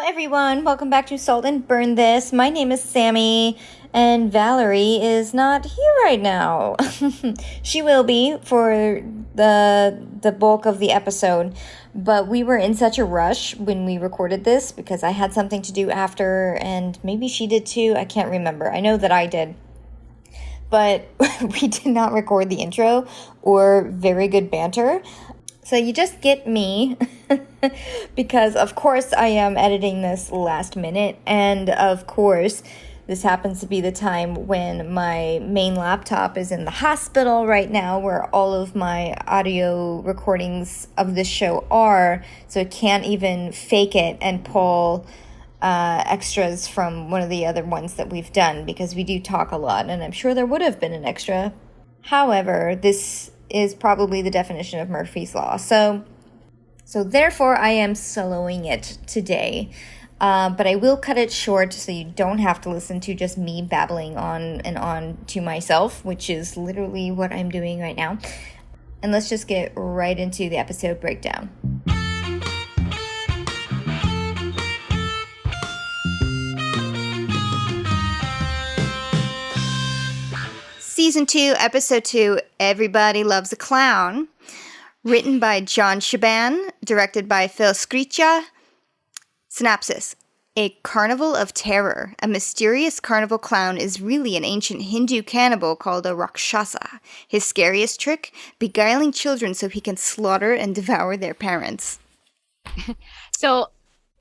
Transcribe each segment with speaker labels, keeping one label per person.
Speaker 1: everyone, welcome back to Salt and Burn This. My name is Sammy, and Valerie is not here right now. She will be for the bulk of the episode, but we were in such a rush when we recorded this because I had something to do after, and maybe she did too. I can't remember. I know that I did. But we did not record the intro or very good banter. So you just get me because, of course, I am editing this last minute. And, of course, this happens to be the time when my main laptop is in the hospital right now where all of my audio recordings of this show are. So it can't even fake it and pull extras from one of the other ones that we've done because we do talk a lot. And I'm sure there would have been an extra. However, this is probably the definition of Murphy's Law. So therefore, I am soloing it today. But I will cut it short so you don't have to listen to just me babbling on and on to myself, which is literally what I'm doing right now. And let's just get right into the episode breakdown. Season 2, Episode 2, Everybody Loves a Clown. Written by John Shaban, directed by Phil Sgriccia. Synopsis. A carnival of terror. A mysterious carnival clown is really an ancient Hindu cannibal called a Rakshasa. His scariest trick? Beguiling children so he can slaughter and devour their parents.
Speaker 2: So,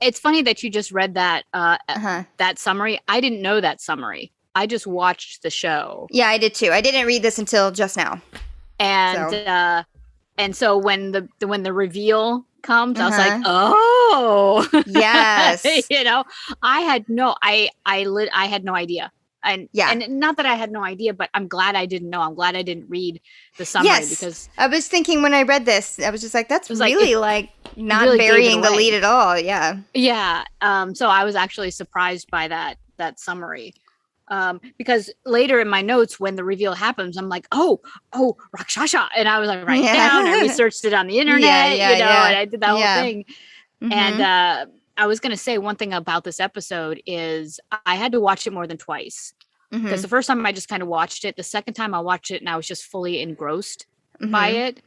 Speaker 2: it's funny that you just read that that summary. I didn't know that summary. I just watched the show.
Speaker 1: Yeah, I did too. I didn't read this until just now.
Speaker 2: And so when the reveal comes, I was like, oh,
Speaker 1: yes.
Speaker 2: I had no idea. And not that I had no idea, but I'm glad I didn't know. I'm glad I didn't read the summary because
Speaker 1: I was thinking when I read this, I was just like, that's really not really burying the lead at all. Yeah.
Speaker 2: Yeah. So I was actually surprised by that summary. Because later in my notes, when the reveal happens, I'm like, oh, Rakshasa. And I was like, write it down. I researched it on the internet, and I did that whole thing. Mm-hmm. And I was going to say one thing about this episode is I had to watch it more than twice. Because the first time I just kind of watched it. The second time I watched it and I was just fully engrossed by it.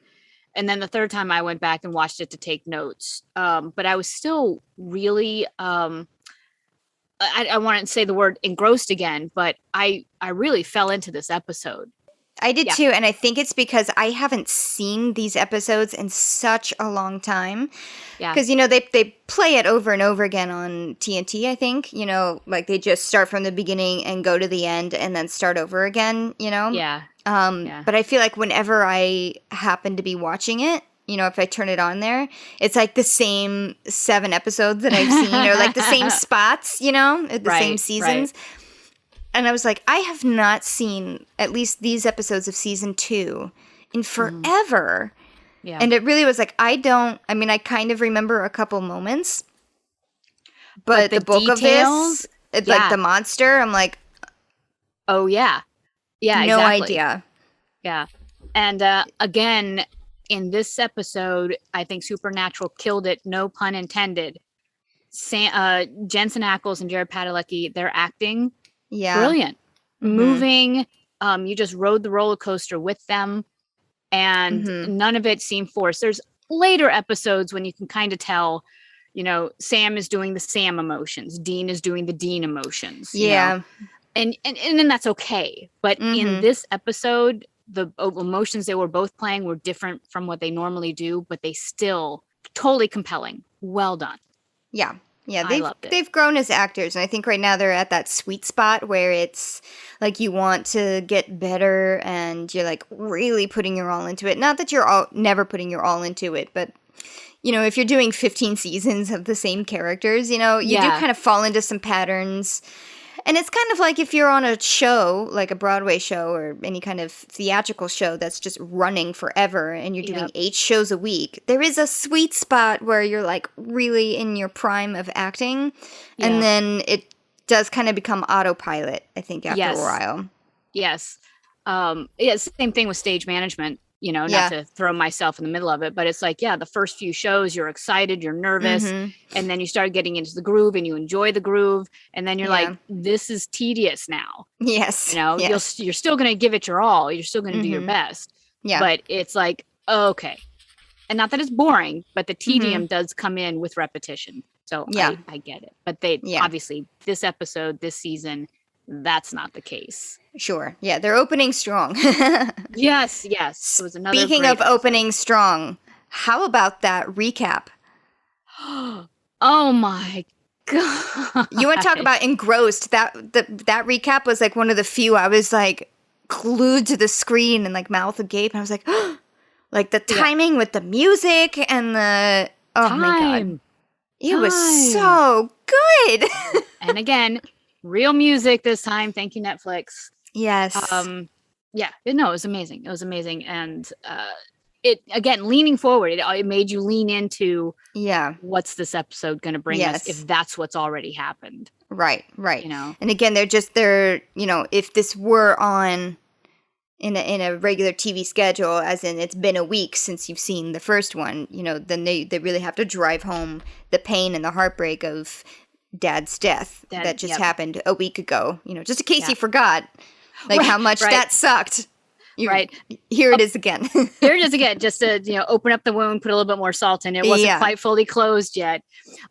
Speaker 2: And then the third time I went back and watched it to take notes. But I was still really... I want to say the word engrossed again, but I really fell into this episode.
Speaker 1: I did too, and I think it's because I haven't seen these episodes in such a long time. Yeah. Because, they play it over and over again on TNT, I think. Like they just start from the beginning and go to the end and then start over again,
Speaker 2: Yeah.
Speaker 1: But I feel like whenever I happen to be watching it, if I turn it on there, it's like the same 7 episodes that I've seen, or like the same spots, the same seasons. Right. And I was like, I have not seen at least these episodes of season 2 in forever. Yeah. And it really was like, I kind of remember a couple moments, but the bulk details, of this, like the monster, I'm like,
Speaker 2: oh yeah. Yeah,
Speaker 1: no
Speaker 2: exactly.
Speaker 1: idea.
Speaker 2: Yeah. And again, in this episode, I think Supernatural killed it. No pun intended. Jensen Ackles and Jared Padalecki, their acting, brilliant, moving. You just rode the roller coaster with them, and none of it seemed forced. There's later episodes when you can kind of tell, Sam is doing the Sam emotions, Dean is doing the Dean emotions. And then that's okay. But in this episode, the emotions they were both playing were different from what they normally do, but they still totally compelling. Well done.
Speaker 1: Yeah. They've grown as actors, and I think right now they're at that sweet spot where it's like you want to get better and you're like really putting your all into it. Not that you're never putting your all into it, but if you're doing 15 seasons of the same characters, you do kind of fall into some patterns. And it's kind of like if you're on a show, like a Broadway show or any kind of theatrical show that's just running forever and you're doing 8 shows a week, there is a sweet spot where you're like really in your prime of acting. Yeah. And then it does kind of become autopilot, I think, after a while.
Speaker 2: Yes. Same thing with stage management. not to throw myself in the middle of it, but it's like, the first few shows, you're excited, you're nervous, and then you start getting into the groove and you enjoy the groove. And then you're like, this is tedious now.
Speaker 1: Yes.
Speaker 2: You're still going to give it your all. You're still going to do your best.
Speaker 1: Yeah.
Speaker 2: But it's like, okay. And not that it's boring, but the tedium does come in with repetition. So I get it. But obviously this episode, this season, that's not the case.
Speaker 1: Sure. Yeah, they're opening strong.
Speaker 2: Yes. It was another
Speaker 1: Speaking of opening strong, how about that recap?
Speaker 2: Oh my God.
Speaker 1: You want to talk about engrossed. That recap was like one of the few I was like glued to the screen and like mouth agape. And I was like, like the timing with the music and the, oh my God. It was so good.
Speaker 2: And again, real music this time. Thank you, Netflix.
Speaker 1: Yes.
Speaker 2: It was amazing. It was amazing. And it, again, leaning forward, it made you lean into what's this episode going to bring us if that's what's already happened.
Speaker 1: Right. And again, they're if this were on in a regular TV schedule, as in it's been a week since you've seen the first one, then they really have to drive home the pain and the heartbreak of Dad's death that just happened a week ago, just in case you forgot, like how much that sucked. Here it is again.
Speaker 2: Here it is again, just to, open up the wound, put a little bit more salt in it. It wasn't quite fully closed yet.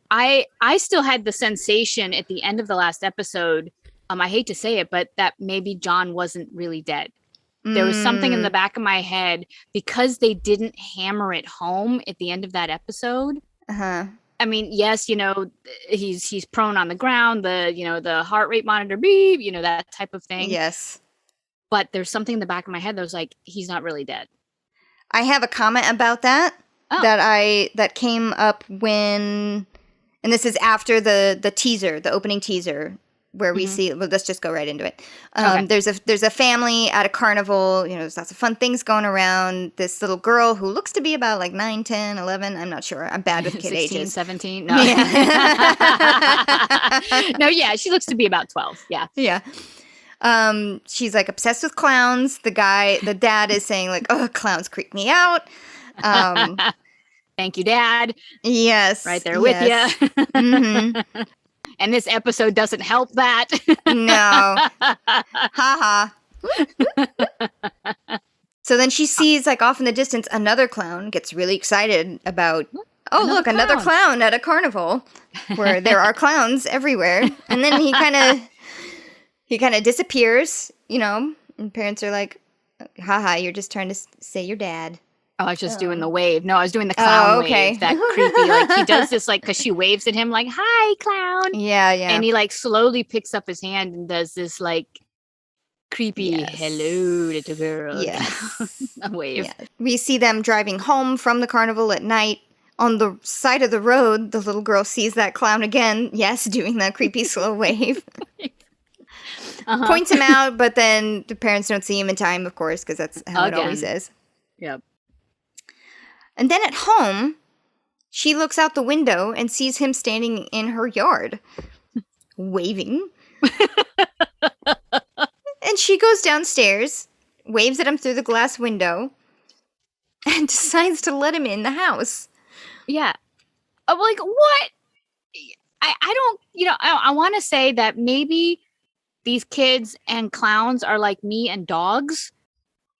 Speaker 2: I still had the sensation at the end of the last episode, I hate to say it, but that maybe John wasn't really dead. There was something in the back of my head because they didn't hammer it home at the end of that episode. I mean, yes, he's prone on the ground, the heart rate monitor beep, that type of thing.
Speaker 1: Yes.
Speaker 2: But there's something in the back of my head that was like, he's not really dead.
Speaker 1: I have a comment about that that came up when, and this is after the teaser, the opening teaser, where we see, well, let's just go right into it. There's a family at a carnival, there's lots of fun things going around. This little girl who looks to be about like 9, 10, 11, I'm not sure. I'm bad with kid
Speaker 2: 16,
Speaker 1: ages.
Speaker 2: 17? No. No, she looks to be about 12. Yeah.
Speaker 1: Yeah. She's like obsessed with clowns. The dad is saying like, oh, clowns creep me out.
Speaker 2: Thank you, Dad.
Speaker 1: Yes.
Speaker 2: Right there with you. Mm-hmm. And this episode doesn't help that.
Speaker 1: No. Ha So then she sees like off in the distance another clown, gets really excited about, another clown at a carnival where there are clowns everywhere. And then he kind of disappears, and parents are like, haha, you're just trying to say your dad.
Speaker 2: Oh, I was just doing the wave. No, I was doing the clown wave. That creepy, like he does this, like, because she waves at him, like, "Hi, clown."
Speaker 1: Yeah.
Speaker 2: And he like slowly picks up his hand and does this like creepy "Hello, little girl."
Speaker 1: Yes.
Speaker 2: A wave.
Speaker 1: Yeah. We see them driving home from the carnival at night. On the side of the road, the little girl sees that clown again. Yes, doing that creepy slow wave. Points him out, but then the parents don't see him in time, of course, because that's how it always is.
Speaker 2: Yep.
Speaker 1: And then at home, she looks out the window and sees him standing in her yard, waving. And she goes downstairs, waves at him through the glass window, and decides to let him in the house.
Speaker 2: Yeah. I'm like, what? I don't, I want to say that maybe these kids and clowns are like me and dogs.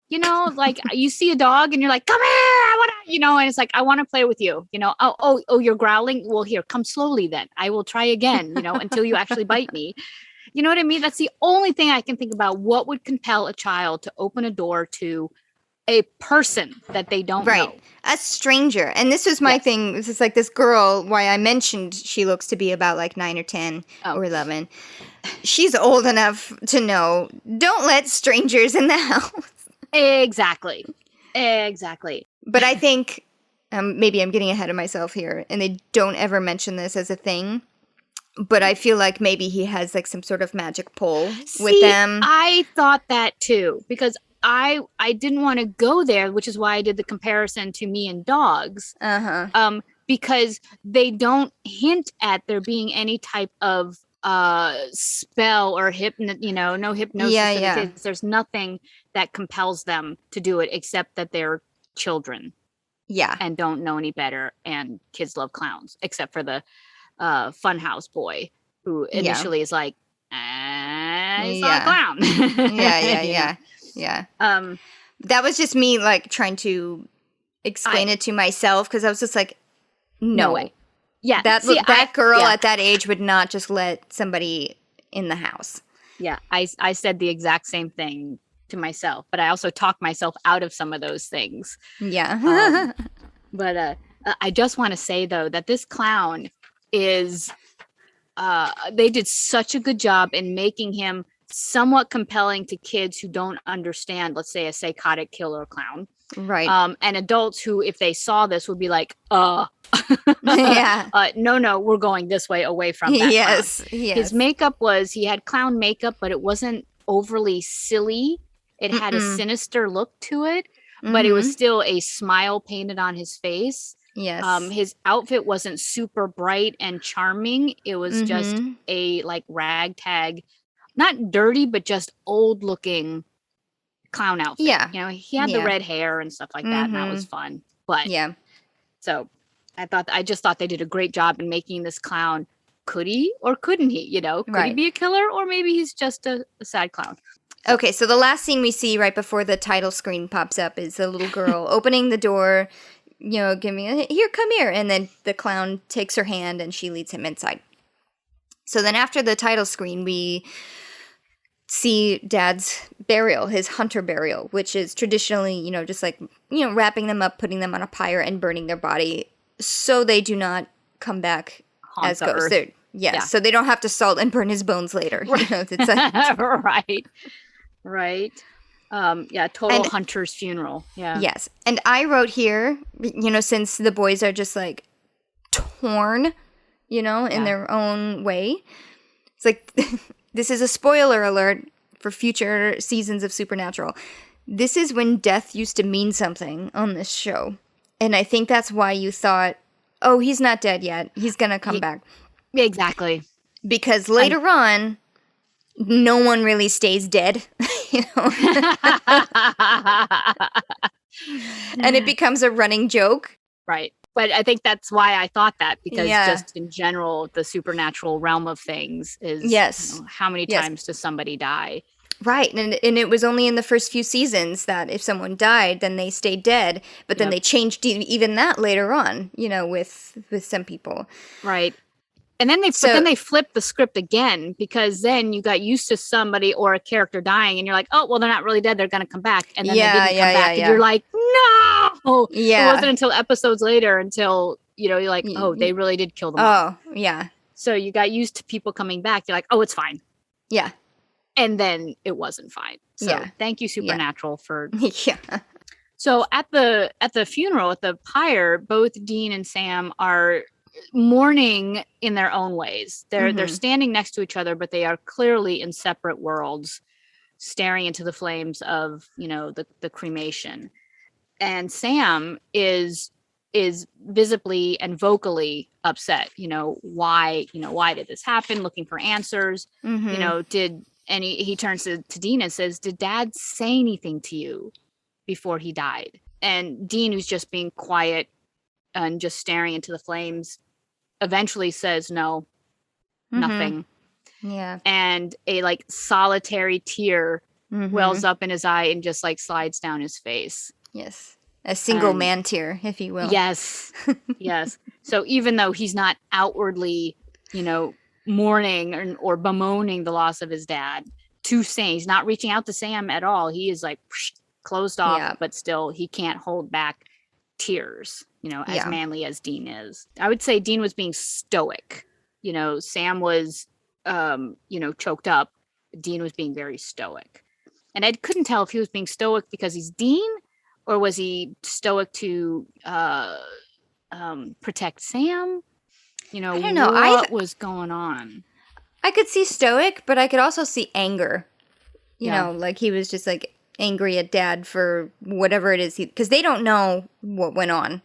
Speaker 2: Like you see a dog and you're like, come here, I want to, and it's like, I want to play with you, oh, you're growling. Well, here, come slowly then. I will try again, until you actually bite me. You know what I mean? That's the only thing I can think about. What would compel a child to open a door to a person that they don't know?
Speaker 1: A stranger. And this was my thing. This is like this girl, why I mentioned she looks to be about like 9 or 10 or 11. She's old enough to know, don't let strangers in the house. Exactly. But I think, maybe I'm getting ahead of myself here, and they don't ever mention this as a thing, but I feel like maybe he has like some sort of magic pull with them.
Speaker 2: I thought that too, because I didn't want to go there, which is why I did the comparison to me and dogs. Because they don't hint at there being any type of spell or no hypnosis
Speaker 1: Yeah,
Speaker 2: to the
Speaker 1: yeah.
Speaker 2: kids. There's nothing that compels them to do it except that they're children
Speaker 1: Yeah.
Speaker 2: and don't know any better, and kids love clowns, except for the funhouse boy who initially is like, he's not a clown.
Speaker 1: Yeah. That was just me like trying to explain it to myself, because I was just like,
Speaker 2: no way. Yeah,
Speaker 1: that girl at that age would not just let somebody in the house.
Speaker 2: Yeah, I said the exact same thing to myself, but I also talked myself out of some of those things.
Speaker 1: Yeah.
Speaker 2: But I just want to say, though, that this clown is, they did such a good job in making him somewhat compelling to kids who don't understand, let's say, a psychotic killer clown.
Speaker 1: Right.
Speaker 2: And adults who, if they saw this, would be like,
Speaker 1: yeah.
Speaker 2: No, we're going this way, away from that.
Speaker 1: Yes.
Speaker 2: Clown. His makeup he had clown makeup, but it wasn't overly silly. It had a sinister look to it, but it was still a smile painted on his face.
Speaker 1: Yes.
Speaker 2: His outfit wasn't super bright and charming. It was just a like ragtag, not dirty, but just old looking clown outfit.
Speaker 1: Yeah.
Speaker 2: You know, he had the red hair and stuff like that, and that was fun. But so I just thought they did a great job in making this clown. Could he or couldn't he? You know, could he be a killer, or maybe he's just a sad clown?
Speaker 1: Okay, so the last scene we see right before the title screen pops up is a little girl opening the door, you know, come here. And then the clown takes her hand and she leads him inside. So then after the title screen, we see Dad's burial, his hunter burial, which is traditionally, you know, just like, you know, wrapping them up, putting them on a pyre and burning their body so they do not come back as ghosts. So they don't have to salt and burn his bones later.
Speaker 2: Right.
Speaker 1: You know, it's like,
Speaker 2: Right. Total hunter's funeral. Yeah.
Speaker 1: Yes. And I wrote here, you know, since the boys are just like torn, you know, in their own way. It's like, this is a spoiler alert for future seasons of Supernatural. This is when death used to mean something on this show. And I think that's why you thought, oh, he's not dead yet. He's going to come back.
Speaker 2: Exactly.
Speaker 1: Because later on, no one really stays dead, you know? And it becomes a running joke.
Speaker 2: Right. But I think that's why I thought that, because just in general, the supernatural realm of things is, you know, how many times does somebody die?
Speaker 1: Right. And it was only in the first few seasons that if someone died, then they stayed dead. But then they changed even that later on, you know, with some people.
Speaker 2: Right. And then they flipped the script again, because then you got used to somebody or a character dying and you're like, oh, well, they're not really dead. They're going to come back. And then they didn't come back. And you're like, no. Yeah. It wasn't until episodes later until, you know, you're like, oh, they really did kill them all.
Speaker 1: Oh, yeah.
Speaker 2: So you got used to people coming back. You're like, oh, it's fine.
Speaker 1: Yeah.
Speaker 2: And then it wasn't fine. So thank you, Supernatural, for...
Speaker 1: Yeah.
Speaker 2: So at the funeral, at the pyre, both Dean and Sam are mourning in their own ways. They're standing next to each other, but they are clearly in separate worlds, staring into the flames of, you know, the cremation. And Sam is visibly and vocally upset. You know, why did this happen? Looking for answers. You know, he turns to Dean and says, did Dad say anything to you before he died? And Dean, who's just being quiet and just staring into the flames, eventually says, no, nothing.
Speaker 1: Yeah.
Speaker 2: And a like solitary tear wells up in his eye and just like slides down his face.
Speaker 1: Yes. A single man tear, if you will.
Speaker 2: Yes. Yes. So even though he's not outwardly, you know, mourning or bemoaning the loss of his dad to Sam, he's not reaching out to Sam at all. He is like closed off, but still he can't hold back tears, you know, as manly as Dean is. I would say Dean was being stoic. You know, Sam was, you know, choked up. Dean was being very stoic. And I couldn't tell if he was being stoic because he's Dean, or was he stoic to protect Sam? You know,
Speaker 1: I don't know.
Speaker 2: What was going on?
Speaker 1: I could see stoic, but I could also see anger. You know, like he was just like angry at Dad for whatever it is, because they don't know what went on.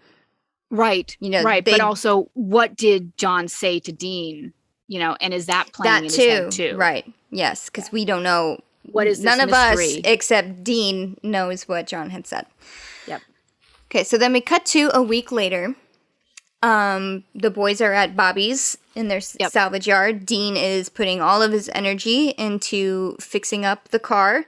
Speaker 2: Right. You know, right. But also, what did John say to Dean and is that playing in
Speaker 1: That
Speaker 2: his head too?
Speaker 1: right? Yes, because we don't know.
Speaker 2: What is this
Speaker 1: None of
Speaker 2: mystery?
Speaker 1: us except Dean knows what John had said.
Speaker 2: Yep.
Speaker 1: Okay, so then we cut to a week later. The boys are at Bobby's in their salvage yard. Dean is putting all of his energy into fixing up the car,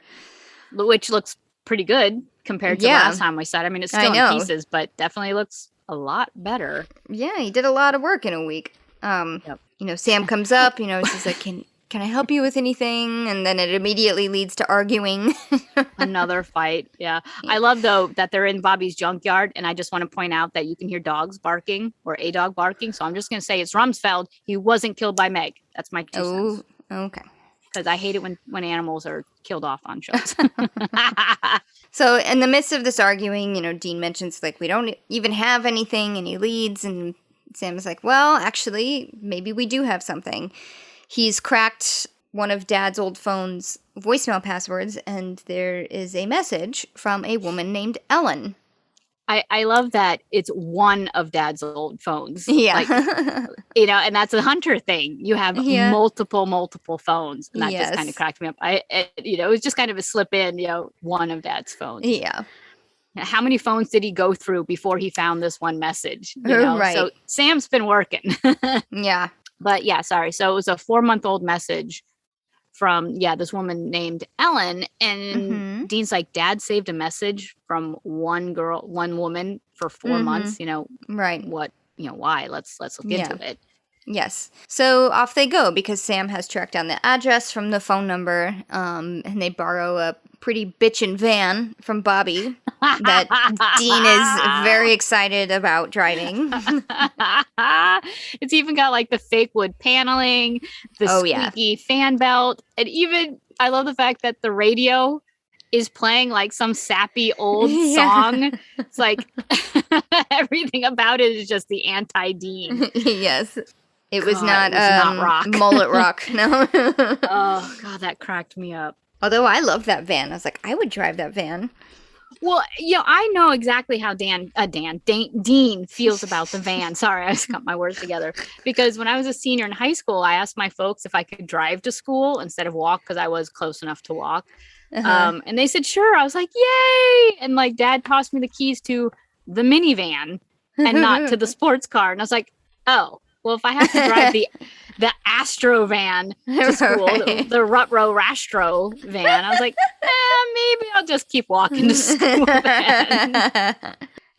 Speaker 2: which looks pretty good compared to last time we saw it. I mean, it's still in pieces, but definitely looks a lot better.
Speaker 1: Yeah, he did a lot of work in a week. Sam comes up, he's like, can I help you with anything? And then it immediately leads to arguing.
Speaker 2: Another fight. Yeah. I love, though, that they're in Bobby's junkyard. And I just want to point out that you can hear dogs barking or a dog barking. So I'm just going to say it's Rumsfeld. He wasn't killed by Meg. That's my 2 cents.
Speaker 1: Okay.
Speaker 2: Because I hate it when animals are killed off on shows.
Speaker 1: So in the midst of this arguing, Dean mentions, like, we don't even have anything. And he leads. And Sam's like, well, actually, maybe we do have something. He's cracked one of Dad's old phone's voicemail passwords, and there is a message from a woman named Ellen.
Speaker 2: I love that it's one of Dad's old phones.
Speaker 1: Yeah.
Speaker 2: And that's a Hunter thing. You have multiple phones. And that just kind of cracked me up. It was just kind of a slip in, one of Dad's phones.
Speaker 1: Yeah.
Speaker 2: How many phones did he go through before he found this one message?
Speaker 1: Right.
Speaker 2: So Sam's been working.
Speaker 1: Yeah.
Speaker 2: But yeah, sorry. So it was a 4-month-old message from, this woman named Ellen. And Dean's like, Dad saved a message from one woman for 4 months,
Speaker 1: Right.
Speaker 2: What, why? Let's look into it.
Speaker 1: Yes. So off they go because Sam has tracked down the address from the phone number, and they borrow a pretty bitchin' van from Bobby that Dean is very excited about driving.
Speaker 2: It's even got like the fake wood paneling, the squeaky fan belt, and even I love the fact that the radio is playing like some sappy old song. It's like everything about it is just the anti-Dean.
Speaker 1: Yes. It was not
Speaker 2: rock.
Speaker 1: Mullet rock, no.
Speaker 2: Oh, God, that cracked me up.
Speaker 1: Although I love that van. I was like, I would drive that van.
Speaker 2: Well, I know exactly how Dean feels about the van. Sorry, I just got my words together. Because when I was a senior in high school, I asked my folks if I could drive to school instead of walk because I was close enough to walk. And they said, sure. I was like, yay. And like Dad tossed me the keys to the minivan and not to the sports car. And I was like, oh. Well, if I have to drive the Astro van to school, the Rutro Rastro van, I was like, maybe I'll just keep walking to school then.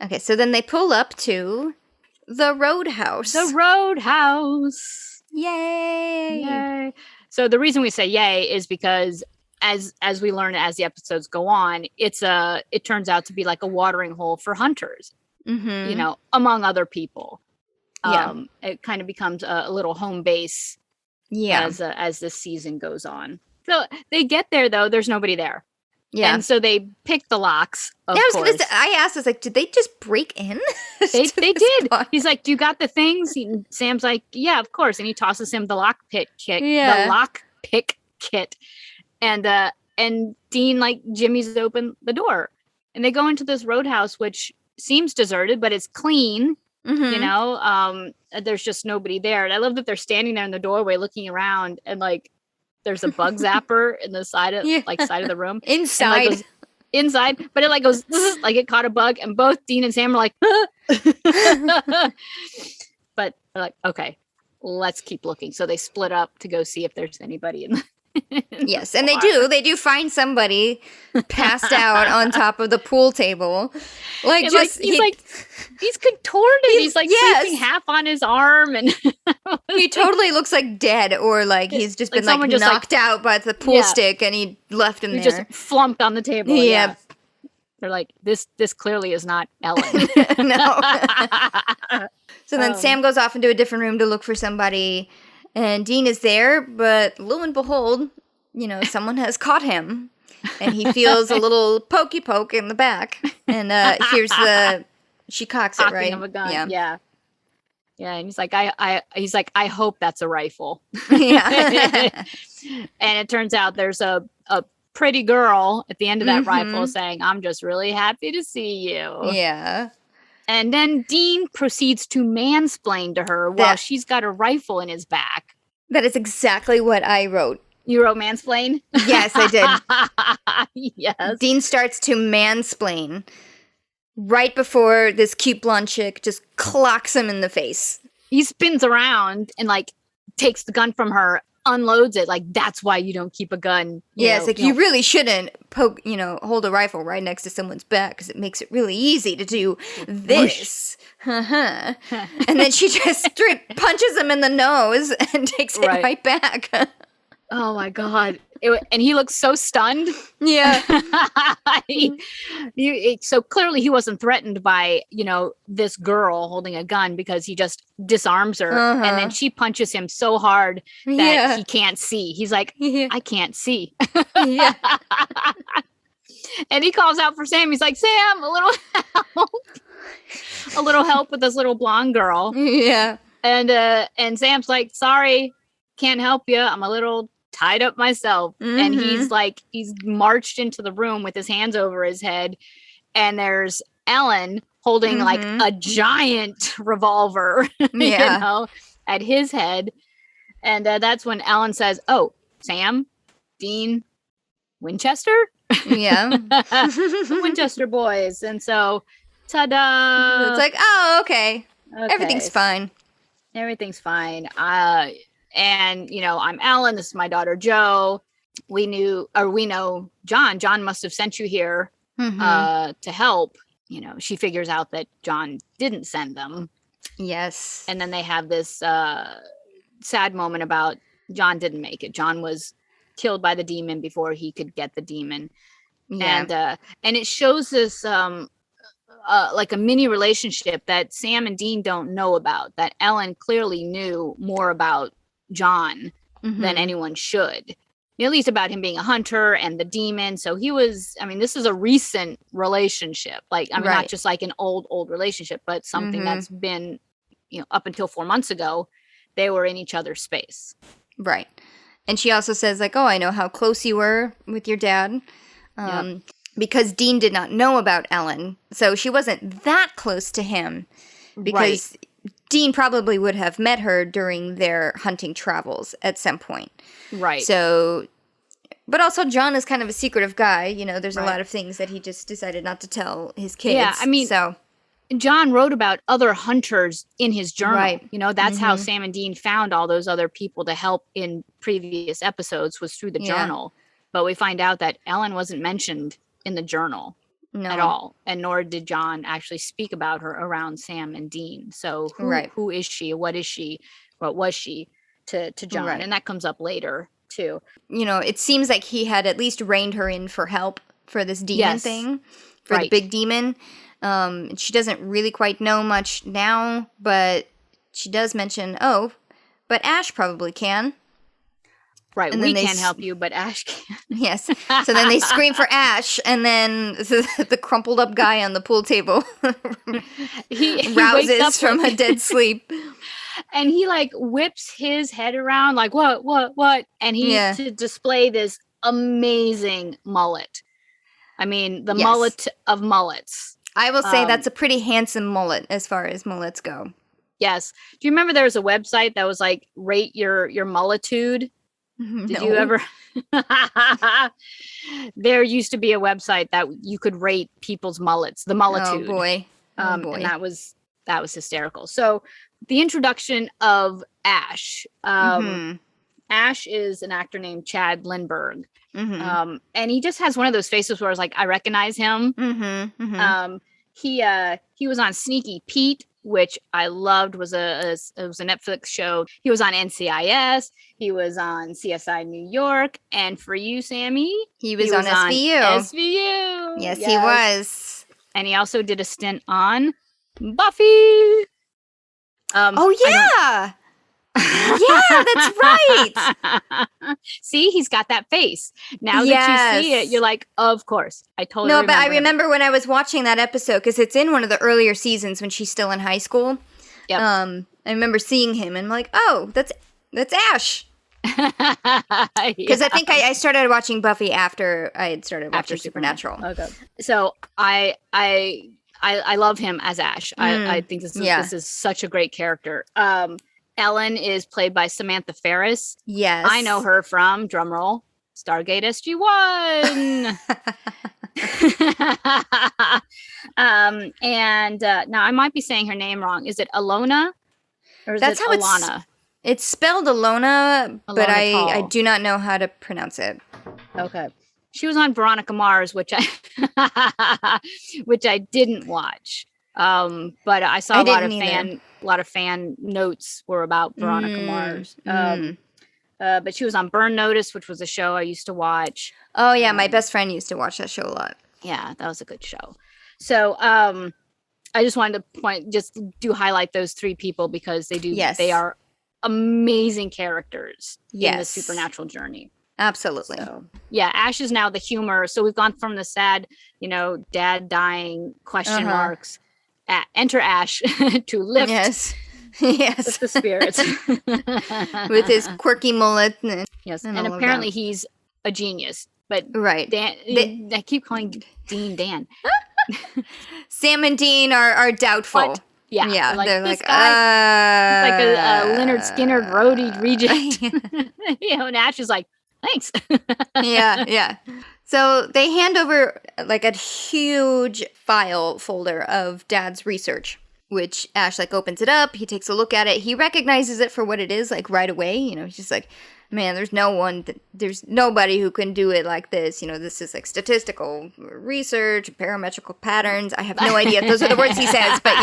Speaker 1: Okay, so then they pull up to the Roadhouse.
Speaker 2: The Roadhouse.
Speaker 1: Yay!
Speaker 2: Yay! So the reason we say yay is because as we learn as the episodes go on, it turns out to be like a watering hole for hunters, among other people. It kind of becomes a little home base as this season goes on. So they get there, though. There's nobody there. Yeah. And so they pick the locks, of course.
Speaker 1: I asked, I was like, did they just break in?
Speaker 2: They did. He's like, do you got the things? Sam's like, yeah, of course. And he tosses him the lockpick kit. Yeah. The lockpick kit. And Dean, like, jimmies open the door. And they go into this roadhouse, which seems deserted, but it's clean. There's just nobody there. And I love that they're standing there in the doorway looking around and like there's a bug zapper in the side of the room.
Speaker 1: Inside.
Speaker 2: But it like goes like it caught a bug and both Dean and Sam are like but they're like, okay, let's keep looking. So they split up to go see if there's anybody in the
Speaker 1: Yes, and they do find somebody passed out on top of the pool table. Like, just
Speaker 2: he's contorted. He's sleeping half on his arm, and
Speaker 1: he totally looks like dead, or like he's just been knocked out by the pool stick, and he left him there.
Speaker 2: Just flumped on the table. Yeah. They're like, this clearly is not Ellen.
Speaker 1: No. So then Sam goes off into a different room to look for somebody. And Dean is there, but lo and behold, someone has caught him. And he feels a little pokey poke in the back. And she cocks it, right?
Speaker 2: Of a gun. Yeah. And he's like, I hope that's a rifle.
Speaker 1: Yeah.
Speaker 2: And it turns out there's a pretty girl at the end of that rifle saying, I'm just really happy to see you.
Speaker 1: Yeah.
Speaker 2: And then Dean proceeds to mansplain to her while she's got a rifle in his back.
Speaker 1: That is exactly what I wrote.
Speaker 2: You wrote mansplain?
Speaker 1: Yes, I
Speaker 2: did. Yes.
Speaker 1: Dean starts to mansplain right before this cute blonde chick just clocks him in the face.
Speaker 2: He spins around and like takes the gun from her, unloads it. Like, that's why you don't keep a gun.
Speaker 1: You really shouldn't hold a rifle right next to someone's back because it makes it really easy to do this. And then she just straight punches him in the nose and takes it right back.
Speaker 2: Oh my God. And he looks so stunned.
Speaker 1: Yeah.
Speaker 2: So clearly he wasn't threatened by, this girl holding a gun because he just disarms her. And then she punches him so hard that he can't see. He's like, I can't see.
Speaker 1: Yeah.
Speaker 2: And he calls out for Sam. He's like, Sam, a little help. A little help with this little blonde girl.
Speaker 1: Yeah.
Speaker 2: And Sam's like, sorry, can't help you. I'm a little tied up myself. And he's marched into the room with his hands over his head, and there's Ellen holding like a giant revolver at his head. And that's when Ellen says, oh, Sam, Dean, Winchester. The Winchester boys. And so ta-da,
Speaker 1: it's like, oh, okay. Everything's fine.
Speaker 2: And, I'm Ellen. This is my daughter, Jo. We know John must have sent you here to help. She figures out that John didn't send them.
Speaker 1: Yes.
Speaker 2: And then they have this sad moment about John didn't make it. John was killed by the demon before he could get the demon. Yeah. And it shows this like a mini relationship that Sam and Dean don't know about, that Ellen clearly knew more about John than anyone should, at least about him being a hunter and the demon. So this is a recent relationship, not just like an old relationship, but something that's been, up until 4 months ago, they were in each other's space. Right.
Speaker 1: And she also says like, oh, I know how close you were with your dad. Because Dean did not know about Ellen. So she wasn't that close to him because Dean probably would have met her during their hunting travels at some point.
Speaker 2: Right.
Speaker 1: So, but also John is kind of a secretive guy. There's a lot of things that he just decided not to tell his kids.
Speaker 2: Yeah, so John wrote about other hunters in his journal.
Speaker 1: Right.
Speaker 2: That's how Sam and Dean found all those other people to help in previous episodes, was through the journal. But we find out that Ellen wasn't mentioned in the journal at all, and nor did John actually speak about her around Sam and Dean. So who is she? What is she? What was she to John? And that comes up later too.
Speaker 1: It seems like he had at least reined her in for help for this demon thing, for the big demon. She doesn't really quite know much now, but she does mention, but Ash probably can.
Speaker 2: Right, we can't help you, but Ash can.
Speaker 1: Yes. So then they scream for Ash, and then the crumpled up guy on the pool table
Speaker 2: he
Speaker 1: rouses from a dead sleep.
Speaker 2: And he whips his head around like, what? And he to display this amazing mullet. I mean, the mullet of mullets.
Speaker 1: I will say that's a pretty handsome mullet as far as mullets go.
Speaker 2: Yes. Do you remember there was a website that was like, rate your mullitude? Did you ever? There used to be a website that you could rate people's mullets, the mullitude.
Speaker 1: Oh boy.
Speaker 2: And that was hysterical. So the introduction of Ash. Ash is an actor named Chad Lindbergh. And he just has one of those faces where it's like, I recognize him. He was on Sneaky Pete, which I loved. It was a Netflix show. He was on NCIS. He was on CSI New York. And for you, Sammy,
Speaker 1: he was on SVU.
Speaker 2: SVU.
Speaker 1: Yes, he was.
Speaker 2: And he also did a stint on Buffy.
Speaker 1: Yeah, that's right.
Speaker 2: See, he's got that face. Now that you see it, you're like, of course. I totally remember.
Speaker 1: But I remember when I was watching that episode, because it's in one of the earlier seasons when she's still in high school. Yep. I remember seeing him and I'm like, oh, that's Ash. Because I think I started watching Buffy after I had started watching Supernatural.
Speaker 2: Okay. So I love him as Ash. I think this is such a great character. Ellen is played by Samantha Ferris.
Speaker 1: Yes.
Speaker 2: I know her from, drumroll, Stargate SG-1. And now I might be saying her name wrong. Is it Alona? Or is
Speaker 1: That's
Speaker 2: it
Speaker 1: how
Speaker 2: Alana?
Speaker 1: It's spelled Alona, but
Speaker 2: Alona
Speaker 1: I
Speaker 2: Tall.
Speaker 1: do not know how to pronounce it.
Speaker 2: Okay. She was on Veronica Mars, which I which I didn't watch. But I saw a lot of fan notes were about Veronica Mars. But she was on Burn Notice, which was a show I used to watch.
Speaker 1: Oh yeah, my best friend used to watch that show a lot.
Speaker 2: Yeah, that was a good show. So I just wanted to highlight those three people because they are amazing characters in the supernatural journey.
Speaker 1: Absolutely.
Speaker 2: So, yeah, Ash is now the humor. So we've gone from the sad, dad dying question marks, enter Ash to lift.
Speaker 1: Yes.
Speaker 2: Lift the spirits.
Speaker 1: With his quirky mullet.
Speaker 2: Yes, and apparently he's a genius. But
Speaker 1: right.
Speaker 2: Dan, I keep calling Dean Dan.
Speaker 1: Sam and Dean are doubtful.
Speaker 2: What? Yeah,
Speaker 1: they're
Speaker 2: this
Speaker 1: like,
Speaker 2: guy, like a Leonard Skinner roadie reject. And Ash is like, thanks.
Speaker 1: yeah. So they hand over like a huge file folder of Dad's research, which Ash opens it up. He takes a look at it. He recognizes it for what it is right away. He's just like, man, there's nobody who can do it like this. This is statistical research, parametrical patterns. I have no idea. Those are the words he says, but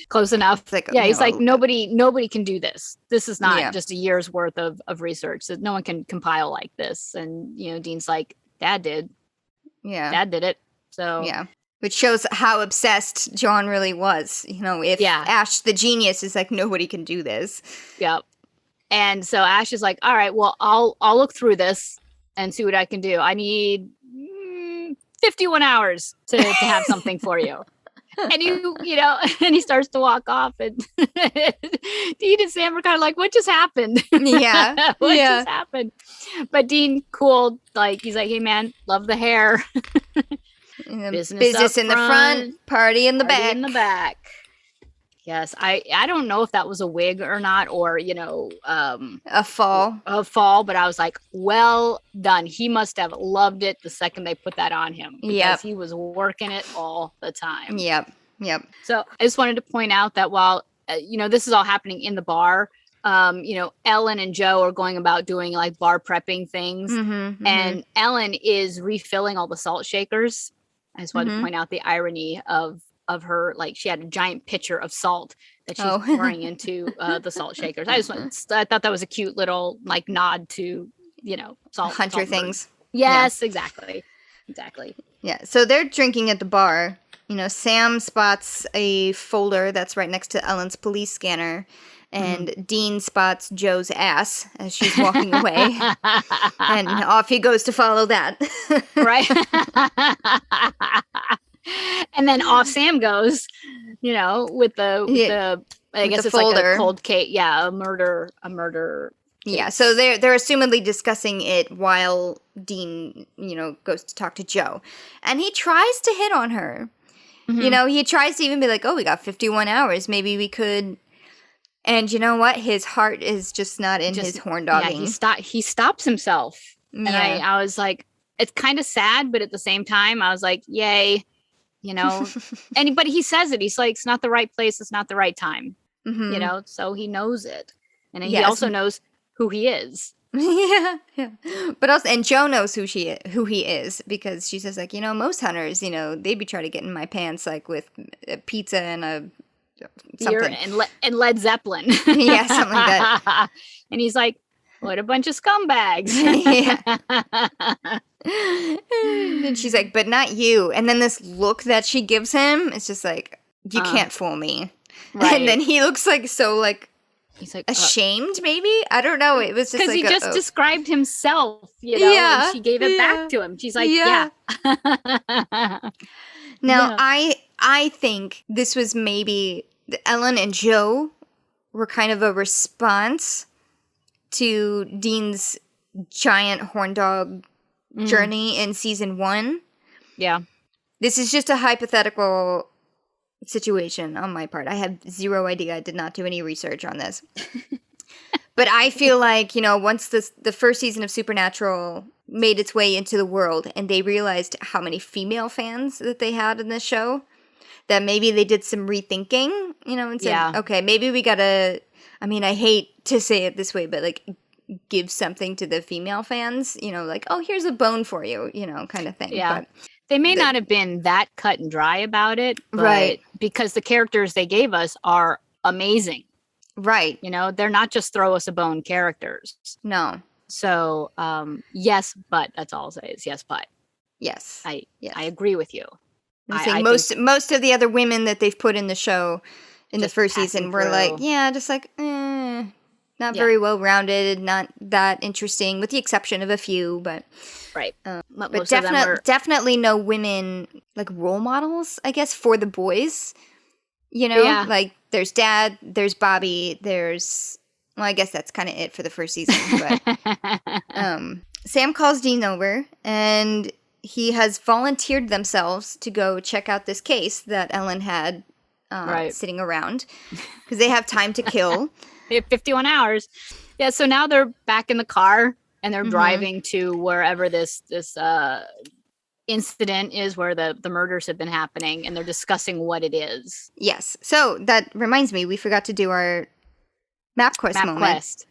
Speaker 2: close enough. He's like, nobody can do this. This is not just a year's worth of research. So no one can compile like this. And, Dean's like, Dad did.
Speaker 1: Yeah.
Speaker 2: Dad did it. So.
Speaker 1: Yeah. Which shows how obsessed John really was. If Ash, the genius, is like, nobody can do this.
Speaker 2: Yep. And so Ash is like, all right, well, I'll look through this and see what I can do. I need 51 hours to have something for you. And and he starts to walk off, and Dean and Sam are kind of like, what just happened?
Speaker 1: Yeah.
Speaker 2: What just happened? But Dean, cool, he's like, hey man, love the hair.
Speaker 1: Business in the front, party in the back.
Speaker 2: Yes, I don't know if that was a wig or not, or
Speaker 1: a fall,
Speaker 2: but I was like, well done. He must have loved it the second they put that on him, because he was working it all the time.
Speaker 1: Yep.
Speaker 2: So I just wanted to point out that while this is all happening in the bar, Ellen and Joe are going about doing bar prepping things, and Ellen is refilling all the salt shakers. I just wanted to point out the irony of her, she had a giant pitcher of salt that she's pouring into the salt shakers. I thought that was a cute little nod to salt
Speaker 1: hunter things.
Speaker 2: Yes, exactly.
Speaker 1: Yeah, so they're drinking at the bar. Sam spots a folder that's right next to Ellen's police scanner, and Dean spots Joe's ass as she's walking away, and off he goes to follow that.
Speaker 2: Right. And then off Sam goes, with the I guess it's folder. Like a cold case. Yeah, a murder case.
Speaker 1: Yeah, so they're assumedly discussing it while Dean, goes to talk to Joe. And he tries to hit on her. He tries to even be like, oh, we got 51 hours. Maybe we could. And you know what? His heart is just not in his horn dogging.
Speaker 2: Yeah, he stops himself. And I was like, it's kind of sad, but at the same time, I was like, yay. But he says it. He's like, it's not the right place. It's not the right time. So he knows it. And he also knows who he is.
Speaker 1: Yeah. But also, and Joe knows who he is, because she says most hunters, they'd be trying to get in my pants with a pizza and a something.
Speaker 2: And Led Zeppelin.
Speaker 1: Yeah, something like that.
Speaker 2: And he's like, what a bunch of scumbags.
Speaker 1: Yeah. And she's like, but not you. And then this look that she gives him, it's just like, you can't fool me. Right. And then he looks he's like ashamed, maybe? I don't know. It was just
Speaker 2: because he just described himself, and she gave it back to him. She's like, yeah.
Speaker 1: Now, I think this was maybe Ellen and Joe were kind of a response to Dean's giant horn dog journey in season 1.
Speaker 2: Yeah.
Speaker 1: This is just a hypothetical situation on my part. I have zero idea. I did not do any research on this. But I feel like, once the first season of Supernatural made its way into the world and they realized how many female fans that they had in this show, that maybe they did some rethinking, and said, okay, maybe we gotta, I hate to say it this way, but like give something to the female fans, like, oh, here's a bone for you, kind of thing.
Speaker 2: Yeah.
Speaker 1: But
Speaker 2: they may not have been that cut and dry about it, but
Speaker 1: right.
Speaker 2: because the characters they gave us are amazing.
Speaker 1: Right.
Speaker 2: They're not just throw us a bone characters.
Speaker 1: No.
Speaker 2: So, yes, but that's all I'll say is yes, but.
Speaker 1: Yes.
Speaker 2: I agree with you.
Speaker 1: I'm saying most of the other women that they've put in the show in the first season were like, just like, not very well rounded, not that interesting, with the exception of a few, but
Speaker 2: right.
Speaker 1: But definitely no women like role models, I guess, for the boys. Like there's Dad, there's Bobby, there's I guess that's kind of it for the first season. But Sam calls Dean over, and he has volunteered themselves to go check out this case that Ellen had sitting around because they have time to kill.
Speaker 2: They have 51 hours. Yeah, so now they're back in the car and they're driving to wherever this incident is where the murders have been happening, and they're discussing what it is.
Speaker 1: Yes. So that reminds me, we forgot to do our map quest moment.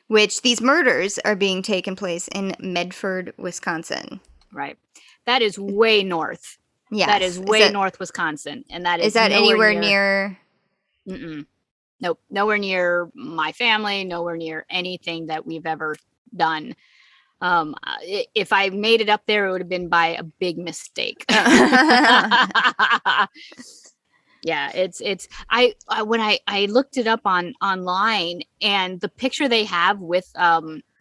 Speaker 1: Which these murders are being taken place in Medford, Wisconsin.
Speaker 2: Right. That is way north. Yeah. That is way north Wisconsin. And that is
Speaker 1: that anywhere near?
Speaker 2: Nope. Nowhere near my family, nowhere near anything that we've ever done. If I made it up there, it would have been by a big mistake. Yeah, it's when I looked it up online, and the picture they have with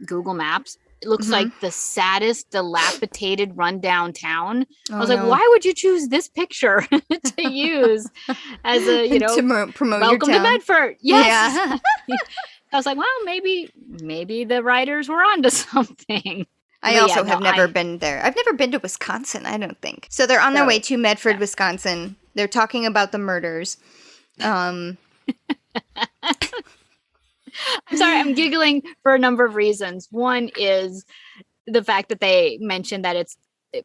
Speaker 2: Google Maps, it looks like the saddest, dilapidated, rundown town. I was like, why would you choose this picture to use as a
Speaker 1: to promote
Speaker 2: welcome
Speaker 1: your
Speaker 2: to
Speaker 1: town?
Speaker 2: Medford? Yes. Yeah. I was like, well, maybe the writers were onto something.
Speaker 1: I also have never been there. I've never been to Wisconsin, I don't think. So they're on their way to Medford, Wisconsin. They're talking about the murders.
Speaker 2: I'm sorry, I'm giggling for a number of reasons. One is the fact that they mentioned that it's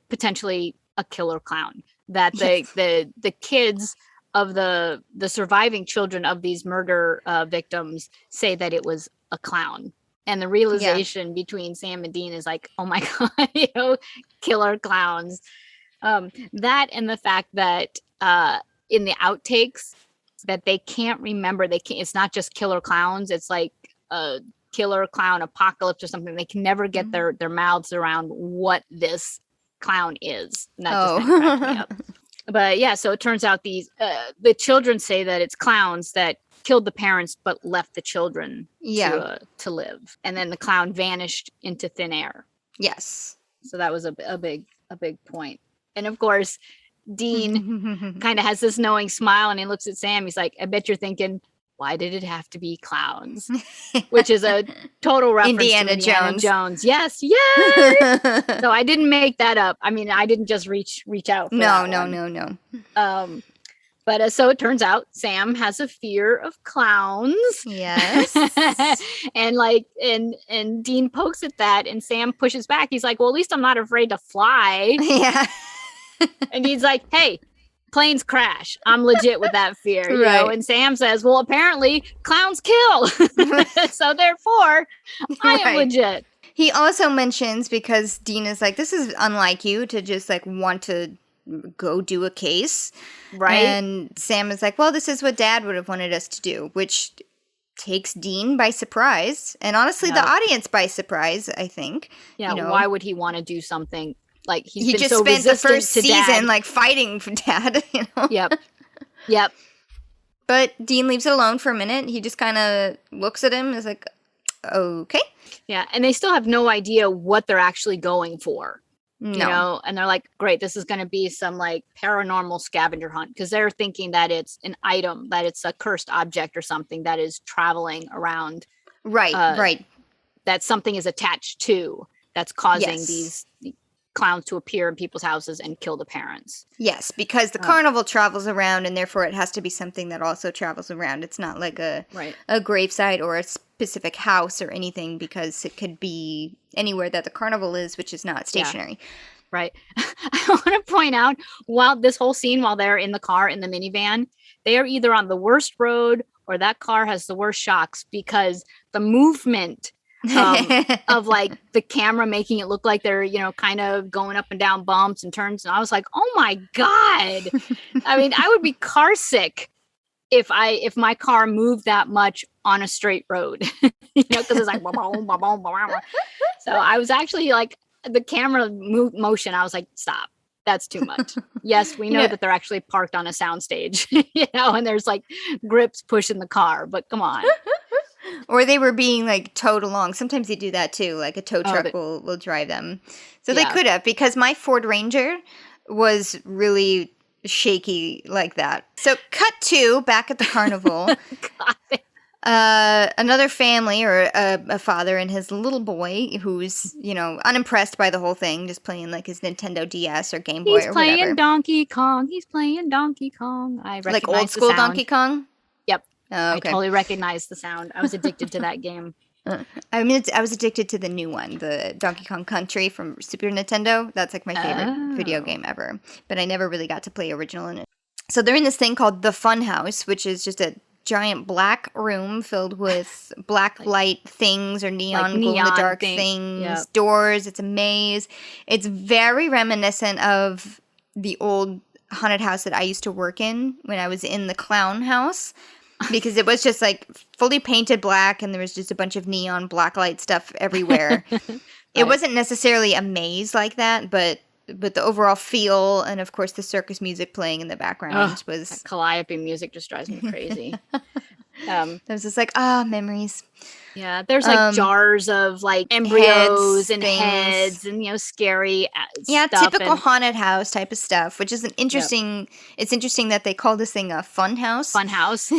Speaker 2: potentially a killer clown. That the kids of the surviving children of these murder victims say that it was a clown. And the realization between Sam and Dean is like, oh my God, killer clowns. That and the fact that in the outtakes that they can't remember, it's not just killer clowns, it's like a killer clown apocalypse or something. They can never get their mouths around what this clown is. And that just cracked me up. But yeah, so it turns out the children say that it's clowns that killed the parents but left the children to live, and then the clown vanished into thin air.
Speaker 1: Yes,
Speaker 2: so that was a big point. And of course, Dean kind of has this knowing smile, and he looks at Sam. He's like, I bet you're thinking, why did it have to be clowns? Which is a total reference to Indiana Jones. Yes. So I didn't make that up. I mean, I didn't just reach out for that one. No. But so it turns out Sam has a fear of clowns.
Speaker 1: Yes.
Speaker 2: and Dean pokes at that, and Sam pushes back. He's like, well, at least I'm not afraid to fly.
Speaker 1: Yeah.
Speaker 2: And Dean's like, hey, planes crash. I'm legit with that fear. You know? And Sam says, well, apparently clowns kill. So therefore, I am legit.
Speaker 1: He also mentions, because Dean is like, this is unlike you to just like want to go do a case. Right. And Sam is like, well, this is what Dad would have wanted us to do, which takes Dean by surprise. And honestly, the audience by surprise, I think.
Speaker 2: Yeah, why would he want to do something? Like
Speaker 1: he just spent the first season like fighting for Dad,
Speaker 2: Yep.
Speaker 1: But Dean leaves it alone for a minute. He just kind of looks at him and is like, okay.
Speaker 2: Yeah, and they still have no idea what they're actually going for. No. And they're like, great, this is going to be some like paranormal scavenger hunt, because they're thinking that it's an item, that it's a cursed object or something that is traveling around. Right. That something is attached to that's causing clowns to appear in people's houses and kill the parents.
Speaker 1: Yes, because the carnival travels around, and therefore it has to be something that also travels around. It's not like a gravesite or a specific house or anything, because it could be anywhere that the carnival is, which is not stationary.
Speaker 2: Yeah. Right. I want to point out, while this whole scene, while they're in the car, in the minivan, they are either on the worst road or that car has the worst shocks, because the movement of like the camera making it look like they're, you know, kind of going up and down bumps and turns. And I was like, oh my God. I mean, I would be car sick if my car moved that much on a straight road, you know, because it's like, so I was actually like, the camera motion, I was like, stop. That's too much. Yes, we know that they're actually parked on a soundstage, you know, and there's like grips pushing the car, but come on.
Speaker 1: Or they were being like towed along. Sometimes they do that too. Like a tow truck will drive them. So they could have, because my Ford Ranger was really shaky like that. So cut to back at the carnival. Another family, or a father and his little boy, who's, you know, unimpressed by the whole thing, just playing like his Nintendo DS or Game Boy or whatever. He's playing
Speaker 2: Donkey Kong. He's playing Donkey Kong. I recognize
Speaker 1: like old school Donkey Kong?
Speaker 2: Yep.
Speaker 1: Oh, okay.
Speaker 2: I totally recognize the sound. I was addicted to that game.
Speaker 1: I mean, I was addicted to the new one, the Donkey Kong Country from Super Nintendo. That's like my favorite video game ever. But I never really got to play original in it. So they're in this thing called the Fun House, which is just a giant black room filled with black light things or neon glow-in-the-dark things, doors. It's a maze. It's very reminiscent of the old haunted house that I used to work in when I was in the clown house, because it was just like fully painted black and there was just a bunch of neon black light stuff everywhere. It wasn't necessarily a maze like that, but the overall feel, and of course the circus music playing in the background was...
Speaker 2: That calliope music just drives me crazy.
Speaker 1: It was just like, memories.
Speaker 2: Yeah, there's like jars of like embryos and heads and, you know, scary stuff.
Speaker 1: Typical haunted house type of stuff, which is an interesting... It's interesting that they call this thing a fun house.
Speaker 2: Fun house.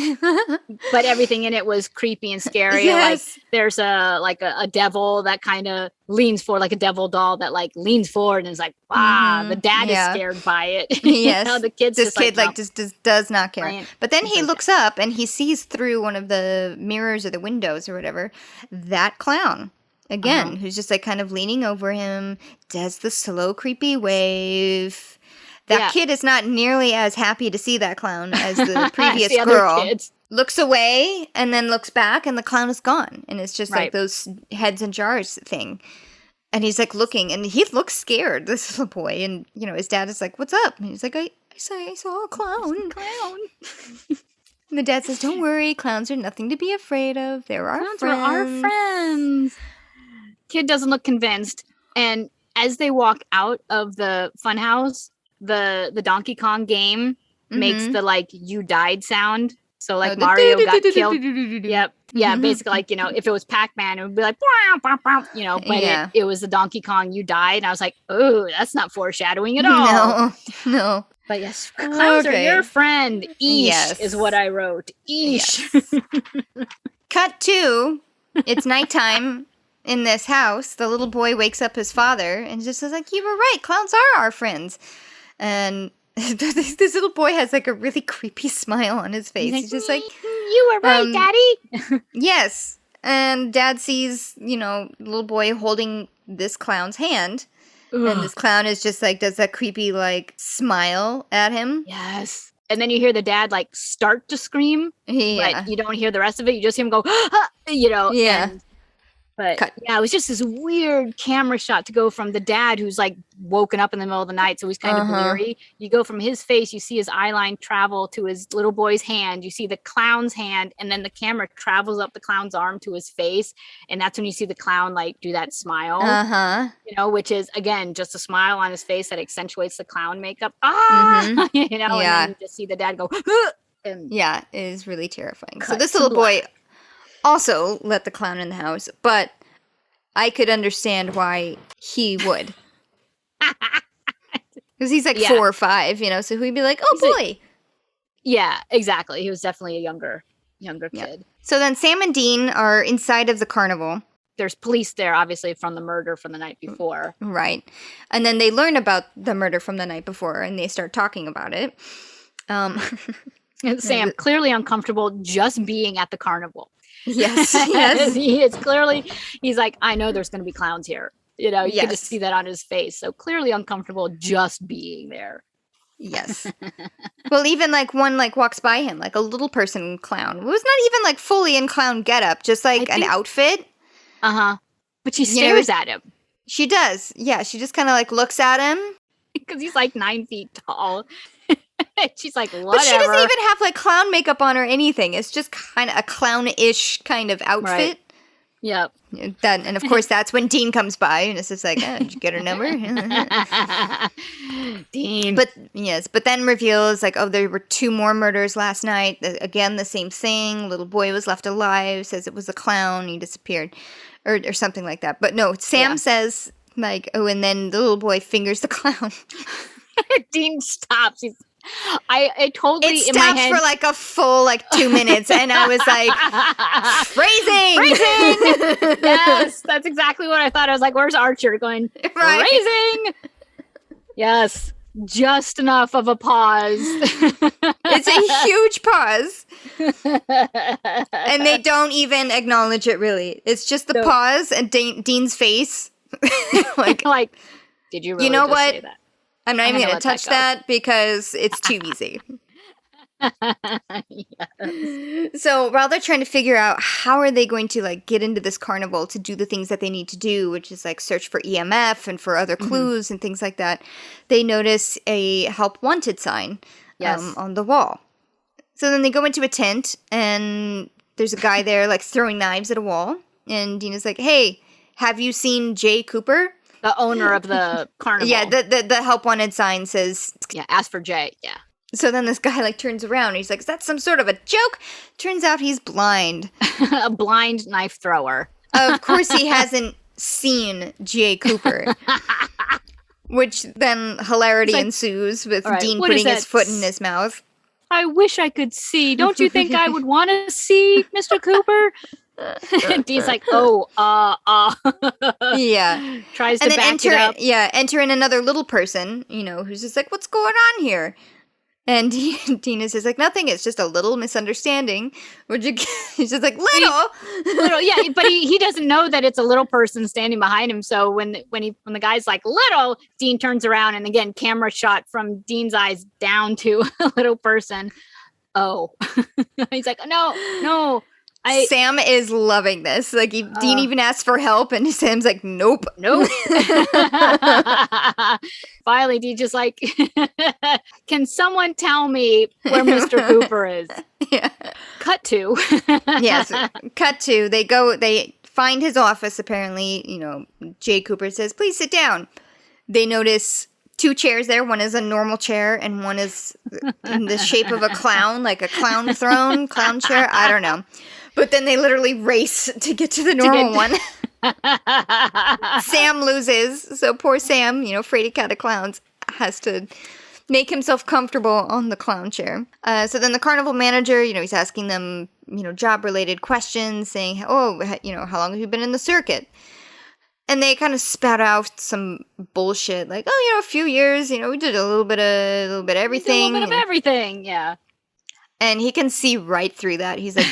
Speaker 2: But everything in it was creepy and scary. Yes. Like there's a devil that kind of leans forward, like a devil doll that like leans forward and is like, wow, the dad is scared by it.
Speaker 1: Yes.
Speaker 2: You know, the kid's
Speaker 1: this
Speaker 2: just
Speaker 1: kid
Speaker 2: like,
Speaker 1: just does not care. But then he looks up and he sees through one of the mirrors or the windows or whatever, that clown again, who's just like kind of leaning over him, does the slow creepy wave. That kid is not nearly as happy to see that clown as the previous
Speaker 2: the
Speaker 1: girl. Looks away and then looks back and the clown is gone, and it's just like those heads and jars thing. And he's like looking, and he looks scared, this little boy, and you know his dad is like, what's up? And he's like, I saw a clown. And the dad says, don't worry, clowns are nothing to be afraid of. They're our friends.
Speaker 2: Clowns are our friends. Kid doesn't look convinced. And as they walk out of the funhouse, the Donkey Kong game makes the like you died sound. So like Mario got killed. Yep. Yeah, basically like, you know, if it was Pac-Man, it would be like, you know, but it was the Donkey Kong you died. And I was like, oh, that's not foreshadowing at all.
Speaker 1: No.
Speaker 2: But yes, clowns are your friend. Eesh is what I wrote. Eesh.
Speaker 1: Yes. Cut to, it's nighttime in this house. The little boy wakes up his father and just says like, you were right, clowns are our friends. And this little boy has like a really creepy smile on his face. He's just like,
Speaker 2: you were right, Daddy.
Speaker 1: Yes. And Dad sees, you know, little boy holding this clown's hand. Ugh. And this clown is just like, does that creepy like smile at him.
Speaker 2: Yes. And then you hear the dad like start to scream. Yeah. But you don't hear the rest of it. You just hear him go, you know.
Speaker 1: Yeah.
Speaker 2: But it was just this weird camera shot to go from the dad who's like woken up in the middle of the night, so he's kind of bleary. You go from his face, you see his eye line travel to his little boy's hand. You see the clown's hand, and then the camera travels up the clown's arm to his face, and that's when you see the clown like do that smile. You know, which is again just a smile on his face that accentuates the clown makeup. You know, and then you just see the dad go. And
Speaker 1: it is really terrifying. So this little boy also let the clown in the house, but I could understand why he would. Because he's like 4 or 5, you know, so he'd be like, oh boy.
Speaker 2: Yeah, exactly. He was definitely a younger kid.
Speaker 1: So then Sam and Dean are inside of the carnival,
Speaker 2: there's police there, obviously, from the murder from the night before.
Speaker 1: Right. And then they learn about the murder from the night before, and they start talking about it.
Speaker 2: And Sam, clearly uncomfortable just being at the carnival.
Speaker 1: Yes, yes.
Speaker 2: He is clearly, he's like, I know there's going to be clowns here. You know, you can just
Speaker 1: Yes.
Speaker 2: see that on his face. So clearly uncomfortable just being there.
Speaker 1: Yes. Well, even like one like walks by him, like a little person clown. It was not even like fully in clown getup, just like an outfit.
Speaker 2: Uh-huh. But she stares at him.
Speaker 1: She does. Yeah, she just kind of like looks at him.
Speaker 2: Because he's like 9 feet tall. She's like, whatever.
Speaker 1: But she doesn't even have like clown makeup on or anything. It's just kind of a clown-ish kind of outfit.
Speaker 2: Right. Yep.
Speaker 1: And of course, that's when Dean comes by, and it's just like, oh, did you get her number?
Speaker 2: Dean.
Speaker 1: But then reveals like, oh, there were 2 more murders last night. Again, the same thing. Little boy was left alive. Says it was a clown. He disappeared, or something like that. But no, Sam says like, oh, and then the little boy fingers the clown.
Speaker 2: Dean stops. I totally
Speaker 1: it
Speaker 2: in my
Speaker 1: stops
Speaker 2: head
Speaker 1: for like a full like 2 minutes, and I was like, phrasing.
Speaker 2: Yes, that's exactly what I thought. I was like, where's Archer going?
Speaker 1: Right.
Speaker 2: Phrasing. Yes, just enough of a pause.
Speaker 1: It's a huge pause, and they don't even acknowledge it. Really, it's just the pause and Dean's face. like,
Speaker 2: did you really
Speaker 1: you know
Speaker 2: just
Speaker 1: what?
Speaker 2: say that?
Speaker 1: I'm not even going to
Speaker 2: let
Speaker 1: touch that because it's too easy.
Speaker 2: Yes.
Speaker 1: So while they're trying to figure out how are they going to like get into this carnival to do the things that they need to do, which is like search for EMF and for other clues and things like that, they notice a help wanted sign on the wall. So then they go into a tent, and there's a guy there like throwing knives at a wall, and Dina's like, hey, have you seen Jay Cooper?
Speaker 2: The owner of the carnival.
Speaker 1: Yeah, the help wanted sign says...
Speaker 2: Yeah, ask for Jay, yeah.
Speaker 1: So then this guy like turns around, and he's like, is that some sort of a joke? Turns out he's blind.
Speaker 2: A blind knife thrower.
Speaker 1: Of course he hasn't seen Jay Cooper. Which then hilarity ensues with Dean putting his foot in his mouth.
Speaker 2: I wish I could see. Don't you think I would want to see, Mr. Cooper? Dean's like,
Speaker 1: yeah.
Speaker 2: Tries to back it up.
Speaker 1: Yeah, enter in another little person, who's just like, what's going on here? And Dean is just like, nothing, it's just a little misunderstanding. He's just like, little,
Speaker 2: yeah, but he doesn't know that it's a little person standing behind him. So when the guy's like little, Dean turns around, and again, camera shot from Dean's eyes down to a little person. Oh, he's like, no.
Speaker 1: Sam is loving this. Like, Dean even asks for help, and Sam's like, nope.
Speaker 2: Finally, Dean just like, can someone tell me where Mr. Cooper is?
Speaker 1: Yeah.
Speaker 2: Cut to.
Speaker 1: Yes. Cut to. They find his office, apparently. Jay Cooper says, please sit down. They notice 2 chairs there. One is a normal chair, and one is in the shape of a clown, like a clown throne, clown chair. I don't know. But then they literally race to get to the normal one. Sam loses. So poor Sam, fraidy cat of clowns, has to make himself comfortable on the clown chair. So then the carnival manager, he's asking them, job-related questions, saying, oh, how long have you been in the circuit? And they kind of spat out some bullshit, like, oh, a few years, we did a little bit of everything.
Speaker 2: A little bit of everything, yeah.
Speaker 1: And he can see right through that. He's like...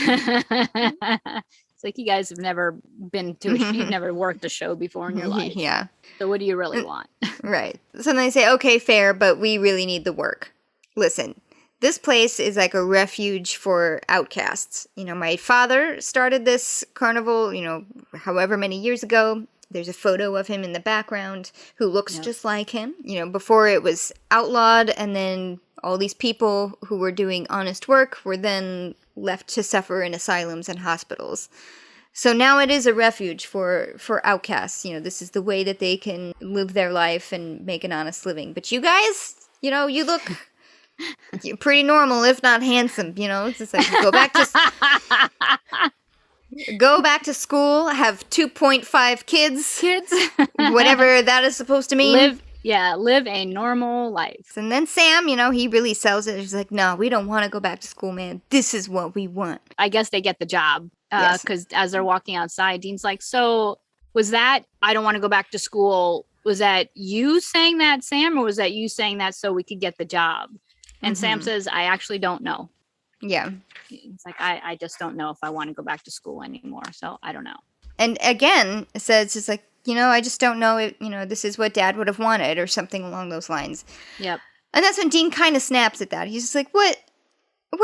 Speaker 2: It's like, you guys have never been to you've never worked a show before in your life.
Speaker 1: Yeah.
Speaker 2: So what do you really want?
Speaker 1: Right. So then they say, okay, fair, but we really need the work. Listen, this place is like a refuge for outcasts. My father started this carnival, however many years ago. There's a photo of him in the background who looks just like him. Before it was outlawed, and then all these people who were doing honest work were then left to suffer in asylums and hospitals. So now it is a refuge for outcasts. This is the way that they can live their life and make an honest living. But you guys, you look pretty normal, if not handsome. It's just like, go back to school, have 2.5 kids, whatever that is supposed to mean.
Speaker 2: Live a normal life.
Speaker 1: And then Sam, he really sells it. He's like, no, we don't want to go back to school, man. This is what we want.
Speaker 2: I guess they get the job.
Speaker 1: Yes.
Speaker 2: Because as they're walking outside, Dean's like, so was that, I don't want to go back to school, was that you saying that, Sam, or was that you saying that so we could get the job? And Sam says, I actually don't know.
Speaker 1: Yeah.
Speaker 2: It's like, I just don't know if I want to go back to school anymore. So I don't know.
Speaker 1: And again, it says it's like, I just don't know if, this is what Dad would have wanted or something along those lines.
Speaker 2: Yep.
Speaker 1: And that's when Dean kind of snaps at that. He's just like, what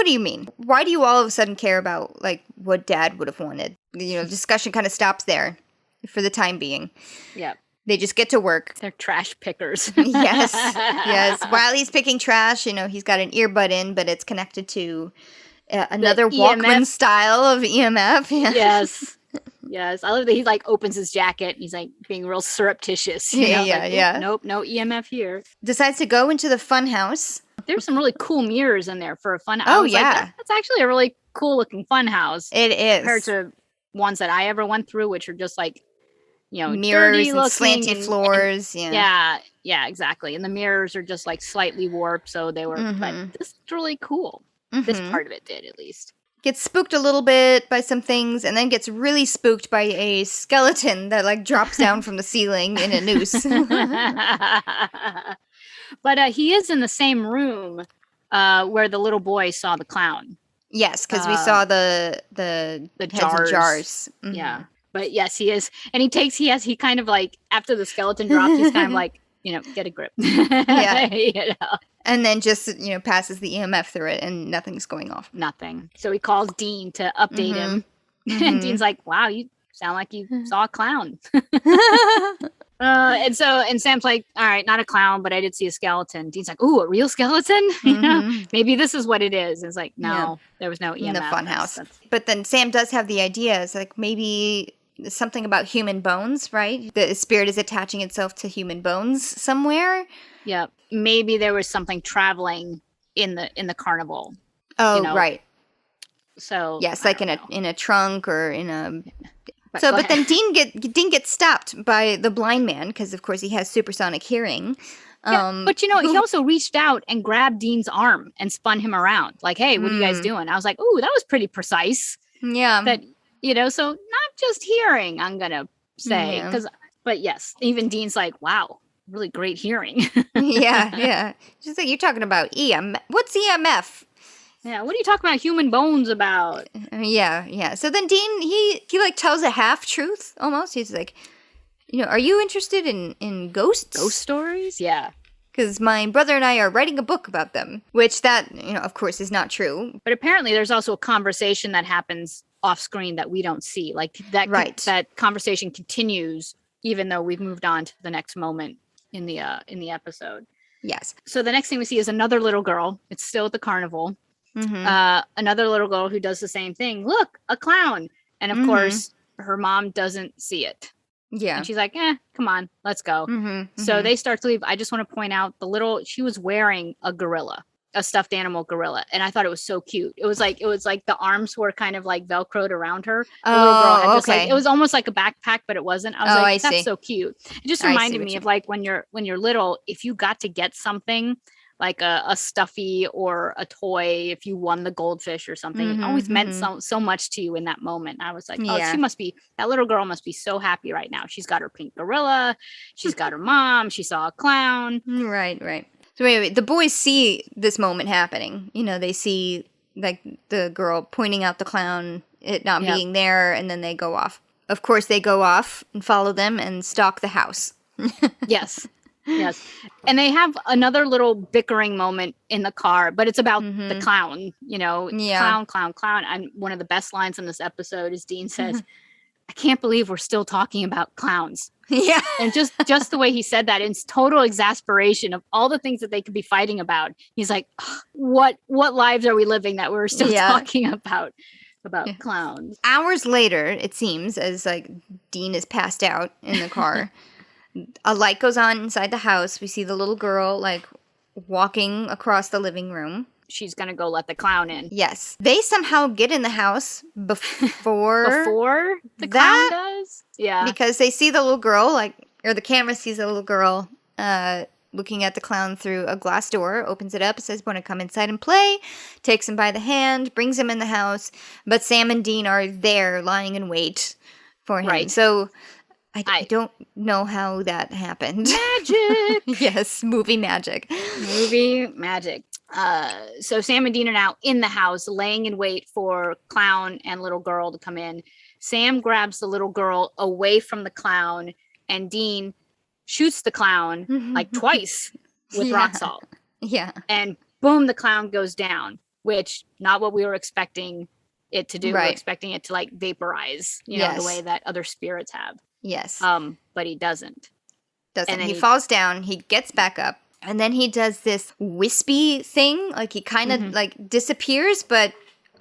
Speaker 1: do you mean? Why do you all of a sudden care about, like, what Dad would have wanted? Discussion kind of stops there for the time being.
Speaker 2: Yep.
Speaker 1: They just get to work.
Speaker 2: They're trash pickers.
Speaker 1: Yes. While he's picking trash, he's got an earbud in, but it's connected to another Walkman style of EMF. Yeah.
Speaker 2: Yes. Yes. I love that he, like, opens his jacket. And he's, like, being real surreptitious.
Speaker 1: Yeah.
Speaker 2: Nope, no EMF here.
Speaker 1: Decides to go into the fun house.
Speaker 2: There's some really cool mirrors in there for a fun house.
Speaker 1: Oh, yeah.
Speaker 2: That's actually a really cool looking fun house.
Speaker 1: It is.
Speaker 2: Compared to ones that I ever went through, which are just like,
Speaker 1: mirrors and slanty floors.
Speaker 2: Yeah, exactly. And the mirrors are just like slightly warped. So they were, but this is really cool. This part of it did, at least.
Speaker 1: Gets spooked a little bit by some things, and then gets really spooked by a skeleton that, like, drops down from the ceiling in a noose.
Speaker 2: But he is in the same room where the little boy saw the clown.
Speaker 1: Yes, because we saw the jars. Mm-hmm.
Speaker 2: Yeah, but yes, he is, and he kind of, like, after the skeleton dropped, he's kind of like, get a grip.
Speaker 1: Yeah. And then just, passes the EMF through it, and nothing's going off.
Speaker 2: Nothing. So he calls Dean to update him. And Dean's like, wow, you sound like you saw a clown. And Sam's like, all right, not a clown, but I did see a skeleton. Dean's like, ooh, a real skeleton? Maybe this is what it is. And it's like, no, there was no EMF.
Speaker 1: In the fun house. But then Sam does have the idea. It's like, maybe something about human bones, right? The spirit is attaching itself to human bones somewhere.
Speaker 2: Yeah, maybe there was something traveling in the carnival.
Speaker 1: Oh, right.
Speaker 2: So
Speaker 1: yes, like in a trunk or in a. But then Dean gets stopped by the blind man because, of course, he has supersonic hearing.
Speaker 2: But he also reached out and grabbed Dean's arm and spun him around. Like, hey, what are you guys doing? I was like, ooh, that was pretty precise.
Speaker 1: Yeah.
Speaker 2: That so not just hearing, I'm gonna say, but yes, even Dean's like, wow. Really great hearing.
Speaker 1: Yeah. Just like, you're talking about what's EMF?
Speaker 2: Yeah, what are you talking about human bones about?
Speaker 1: Yeah. So then Dean, he like tells a half truth almost. He's like, are you interested in ghosts?
Speaker 2: Ghost stories? Yeah.
Speaker 1: Because my brother and I are writing a book about them, which that, of course, is not true.
Speaker 2: But apparently there's also a conversation that happens off screen that we don't see. Like that, that conversation continues even though we've moved on to the next moment in the episode.
Speaker 1: Yes.
Speaker 2: So the next thing we see is another little girl. It's still at the carnival. Another little girl who does the same thing. Look, a clown. And of course, her mom doesn't see it.
Speaker 1: Yeah.
Speaker 2: And she's like, come on, let's go. So they start to leave. I just want to point out she was wearing a gorilla, a stuffed animal gorilla. And I thought it was so cute. It was like the arms were kind of like Velcroed around her. The little girl had just it was almost like a backpack, but it wasn't. I was like, that's so cute. It just reminded me of like when you're little, if you got to get something like a stuffy or a toy, if you won the goldfish or something, it always meant so much to you in that moment. I was like, that little girl must be so happy right now. She's got her pink gorilla. She's got her mom. She saw a clown.
Speaker 1: Right. So wait, the boys see this moment happening. They see like the girl pointing out the clown, it not being there, and then they go off. Of course, they go off and follow them and stalk the house.
Speaker 2: Yes. And they have another little bickering moment in the car, but it's about the clown, clown. And one of the best lines in this episode is Dean says, I can't believe we're still talking about clowns.
Speaker 1: Yeah.
Speaker 2: And just the way he said that, it's total exasperation of all the things that they could be fighting about. He's like, what lives are we living that we're still talking about clowns?
Speaker 1: Hours later, it seems, as like Dean is passed out in the car, a light goes on inside the house. We see the little girl like walking across the living room.
Speaker 2: She's gonna go let the clown in.
Speaker 1: Yes. They somehow get in the house before
Speaker 2: the clown does? Yeah.
Speaker 1: Because they see the little girl, or the camera sees the little girl looking at the clown through a glass door, opens it up, says, "Want to come inside and play?" Takes him by the hand, brings him in the house. But Sam and Dean are there lying in wait for him.
Speaker 2: Right.
Speaker 1: So I don't know how that happened.
Speaker 2: Magic!
Speaker 1: Yes, movie magic.
Speaker 2: Movie magic. So Sam and Dean are now in the house, laying in wait for clown and little girl to come in. Sam grabs the little girl away from the clown, and Dean shoots the clown like twice with rock salt.
Speaker 1: Yeah.
Speaker 2: And boom, the clown goes down, which not what we were expecting it to do.
Speaker 1: Right.
Speaker 2: We're expecting it to like vaporize, you know, the way that other spirits have.
Speaker 1: Yes.
Speaker 2: But he doesn't.
Speaker 1: And he falls down, he gets back up, and then he does this wispy thing, like he kind of like disappears, but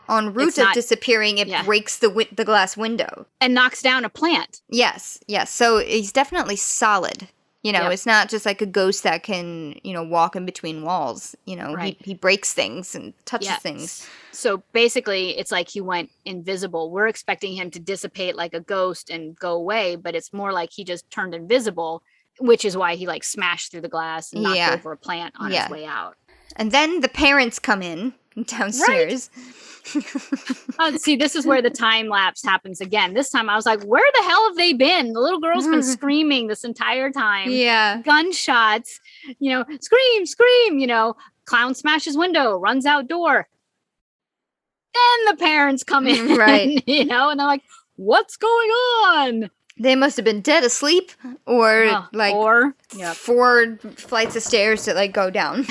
Speaker 1: en route of disappearing, it breaks the glass window.
Speaker 2: And knocks down a plant.
Speaker 1: Yes. So he's definitely solid. You know, it's not just like a ghost that can, you know, walk in between walls. You know, he breaks things and touches things.
Speaker 2: So basically, it's like he went invisible. We're expecting him to dissipate like a ghost and go away, but it's more like he just turned invisible, which is why he like smashed through the glass and knocked over a plant on his way out.
Speaker 1: And then the parents come in downstairs.
Speaker 2: See, this is where the time lapse happens again. This time I was like, where the hell have they been? The little girl's been screaming this entire time.
Speaker 1: Yeah.
Speaker 2: Gunshots, you know, scream, you know, clown smashes window, runs outdoor. Then the parents come in,
Speaker 1: right?
Speaker 2: You know, and they're like, what's going on?
Speaker 1: They must have been dead asleep or 4 flights of stairs to like go down.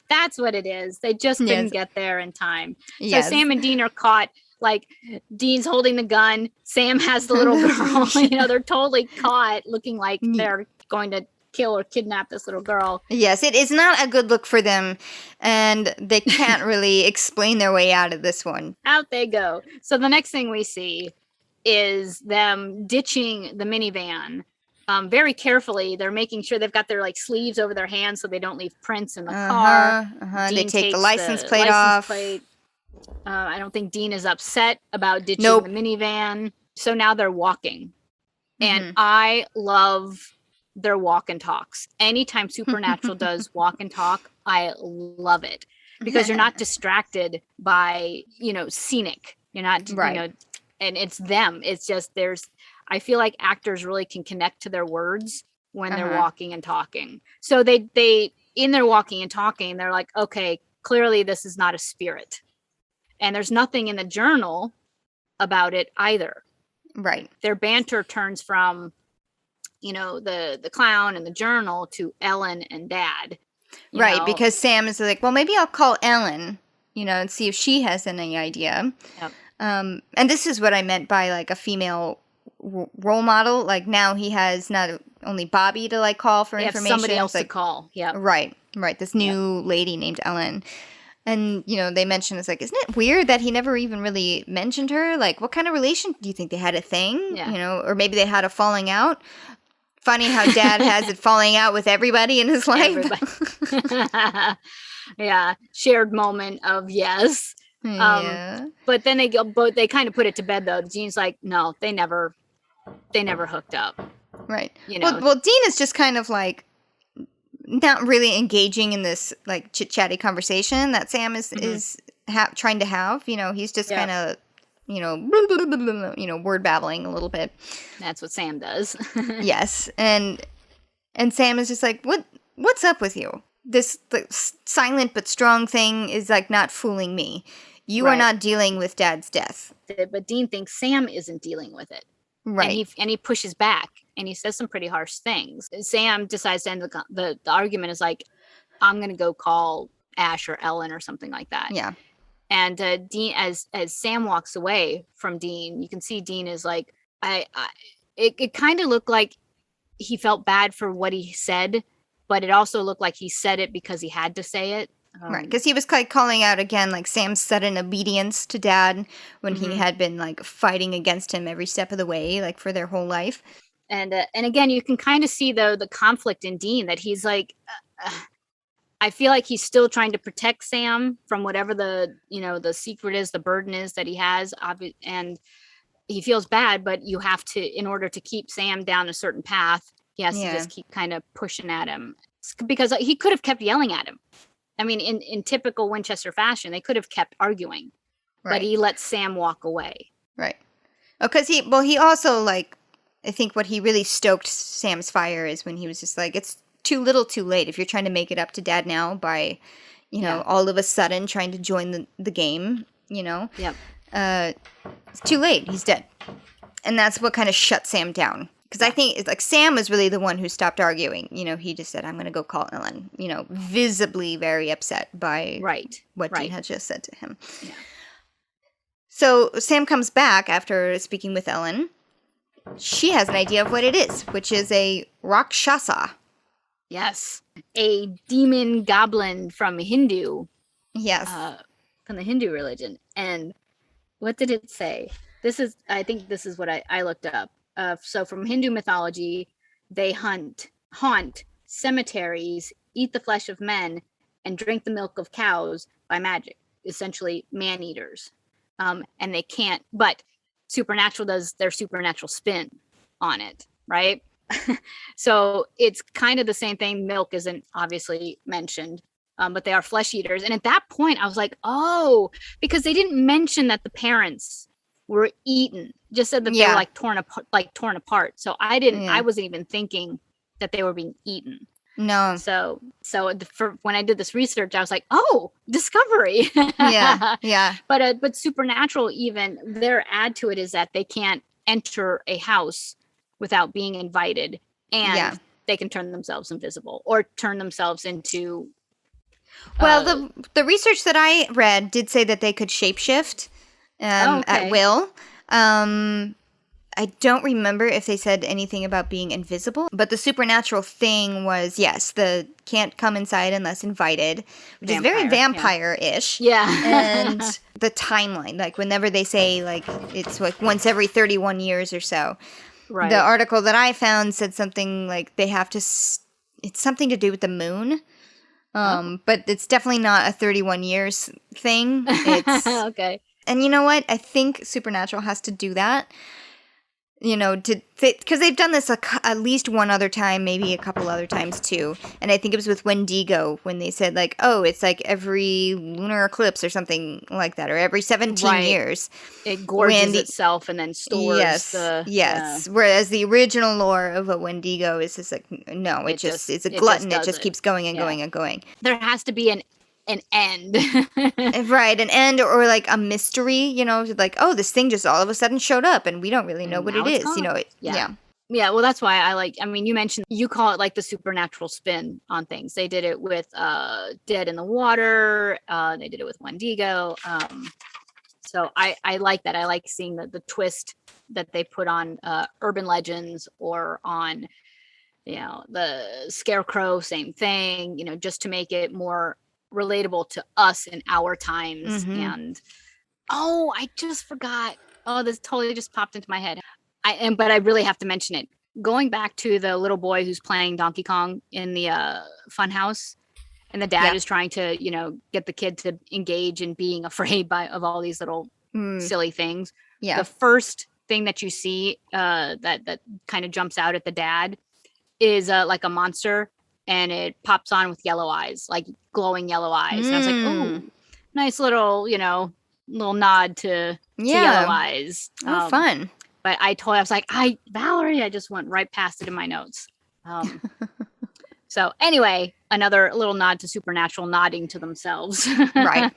Speaker 2: That's what it is. They just didn't get there in time. So Sam and Dean are caught. Like Dean's holding the gun. Sam has the little girl. You know, they're totally caught looking like they're going to kill or kidnap this little girl.
Speaker 1: Yes, it is not a good look for them. And they can't really explain their way out of this one.
Speaker 2: Out they go. So the next thing we see is them ditching the minivan very carefully. They're making sure they've got their like sleeves over their hands so they don't leave prints in the car.
Speaker 1: They take the license plate off.
Speaker 2: I don't think Dean is upset about ditching the minivan. So now they're walking. And I love their walk and talks. Anytime Supernatural does walk and talk, I love it. Because you're not distracted by, you know, scenic. You're not, you know, and it's them. It's just I feel like actors really can connect to their words when they're walking and talking. So they in their walking and talking, they're like, okay, clearly this is not a spirit. And there's nothing in the journal about it either.
Speaker 1: Right.
Speaker 2: Their banter turns from, you know, the clown and the journal to Ellen and Dad.
Speaker 1: Right, know? Because Sam is like, well, maybe I'll call Ellen, you know, and see if she has any idea.
Speaker 2: Yep.
Speaker 1: And this is what I meant by like a female role model. Like now he has not only Bobby to like call for information.
Speaker 2: Somebody else to call. Yeah.
Speaker 1: Right. This new lady named Ellen. And, you know, they mentioned it's like, isn't it weird that he never even really mentioned her? Like, what kind of relation do you think they had? A thing?
Speaker 2: Yeah.
Speaker 1: You know, or maybe they had a falling out. Funny how Dad has it falling out with everybody in his life.
Speaker 2: Yeah. Shared moment of yes. But then they kind of put it to bed though. Jean's like, no, they never hooked up.
Speaker 1: Right.
Speaker 2: You know.
Speaker 1: Well, Dean is just kind of like not really engaging in this like chit-chatty conversation that Sam is trying to have. You know, he's just kind of, you know, word babbling a little bit.
Speaker 2: That's what Sam does.
Speaker 1: Yes. And Sam is just like, what's up with you? This silent but strong thing is like not fooling me. You are not dealing with Dad's death.
Speaker 2: But Dean thinks Sam isn't dealing with it.
Speaker 1: Right.
Speaker 2: And he pushes back and he says some pretty harsh things. Sam decides to end the argument is like, I'm going to go call Ash or Ellen or something like that.
Speaker 1: Yeah.
Speaker 2: And Dean, as Sam walks away from Dean, you can see Dean is like, it kind of looked like he felt bad for what he said, but it also looked like he said it because he had to say it.
Speaker 1: Right, because he was like calling out again, like Sam's sudden obedience to Dad when he had been like fighting against him every step of the way, like for their whole life.
Speaker 2: And again, you can kind of see though the conflict in Dean that he's like, I feel like he's still trying to protect Sam from whatever the secret is, the burden is that he has, and he feels bad, but you have to, in order to keep Sam down a certain path, He has to
Speaker 1: Yeah.
Speaker 2: just keep kind of pushing at him because he could have kept yelling at him. I mean, in typical Winchester fashion, they could have kept arguing, but he let Sam walk away.
Speaker 1: Right. Oh, because he also, like, I think what he really stoked Sam's fire is when he was just like, it's too little too late. If you're trying to make it up to Dad now by, you know, all of a sudden trying to join the game, you know.
Speaker 2: Yep.
Speaker 1: It's too late. He's dead. And that's what kind of shut Sam down. Because I think, it's like, Sam was really the one who stopped arguing. You know, he just said, I'm going to go call Ellen. You know, visibly very upset by what Dean had just said to him.
Speaker 2: Yeah.
Speaker 1: So Sam comes back after speaking with Ellen. She has an idea of what it is, which is a Rakshasa.
Speaker 2: Yes. A demon goblin from Hindu.
Speaker 1: Yes.
Speaker 2: From the Hindu religion. And what did it say? I think this is what I looked up. So from Hindu mythology, they haunt cemeteries, eat the flesh of men, and drink the milk of cows by magic. Essentially, man-eaters. And they can't, but Supernatural does their supernatural spin on it, right? So it's kind of the same thing. Milk isn't obviously mentioned, but they are flesh eaters. And at that point, I was like, oh, because they didn't mention that the parents were eaten. Just said that they were torn apart. So I wasn't even thinking that they were being eaten.
Speaker 1: No.
Speaker 2: So when I did this research, I was like, oh, discovery.
Speaker 1: Yeah.
Speaker 2: But Supernatural, even their add to it is that they can't enter a house without being invited, and they can turn themselves invisible or turn themselves into.
Speaker 1: Well, the research that I read did say that they could shapeshift at will. I don't remember if they said anything about being invisible, but the supernatural thing was, yes, the can't come inside unless invited, which is very vampire-ish.
Speaker 2: Yeah.
Speaker 1: And the timeline, like whenever they say, like, it's like once every 31 years or so. Right. The article that I found said something like they have to, it's something to do with the moon. But it's definitely not a 31 years thing. It's
Speaker 2: okay.
Speaker 1: And you know what? I think Supernatural has to do that. You know, because they've done this at least one other time, maybe a couple other times too. And I think it was with Wendigo when they said, like, oh, it's like every lunar eclipse or something like that, or every 17 years.
Speaker 2: It gorges itself and then stores
Speaker 1: Yes. Whereas the original lore of a Wendigo is just like, no, it's a glutton. It just keeps going and going and going.
Speaker 2: There has to be an end.
Speaker 1: Right, an end or like a mystery, you know, like, oh, this thing just all of a sudden showed up and we don't really know what it is, you know. Yeah,
Speaker 2: well, that's why you mentioned, you call it like the supernatural spin on things. They did it with Dead in the Water, they did it with Wendigo, so I like that. I like seeing the twist that they put on urban legends or on, you know, the Scarecrow, same thing, you know, just to make it more relatable to us in our times.
Speaker 1: Mm-hmm.
Speaker 2: And I just forgot. This totally just popped into my head. But I really have to mention it. Going back to the little boy who's playing Donkey Kong in the fun house, and the dad is trying to, you know, get the kid to engage in being afraid of all these little silly things. The first thing that you see that kind of jumps out at the dad is like a monster, and it pops on with yellow eyes, like glowing yellow eyes. And I was like, oh, nice little, you know, little nod to yellow eyes.
Speaker 1: Fun.
Speaker 2: But I was like, Valerie, I just went right past it in my notes. So anyway, another little nod to Supernatural nodding to themselves.
Speaker 1: Right.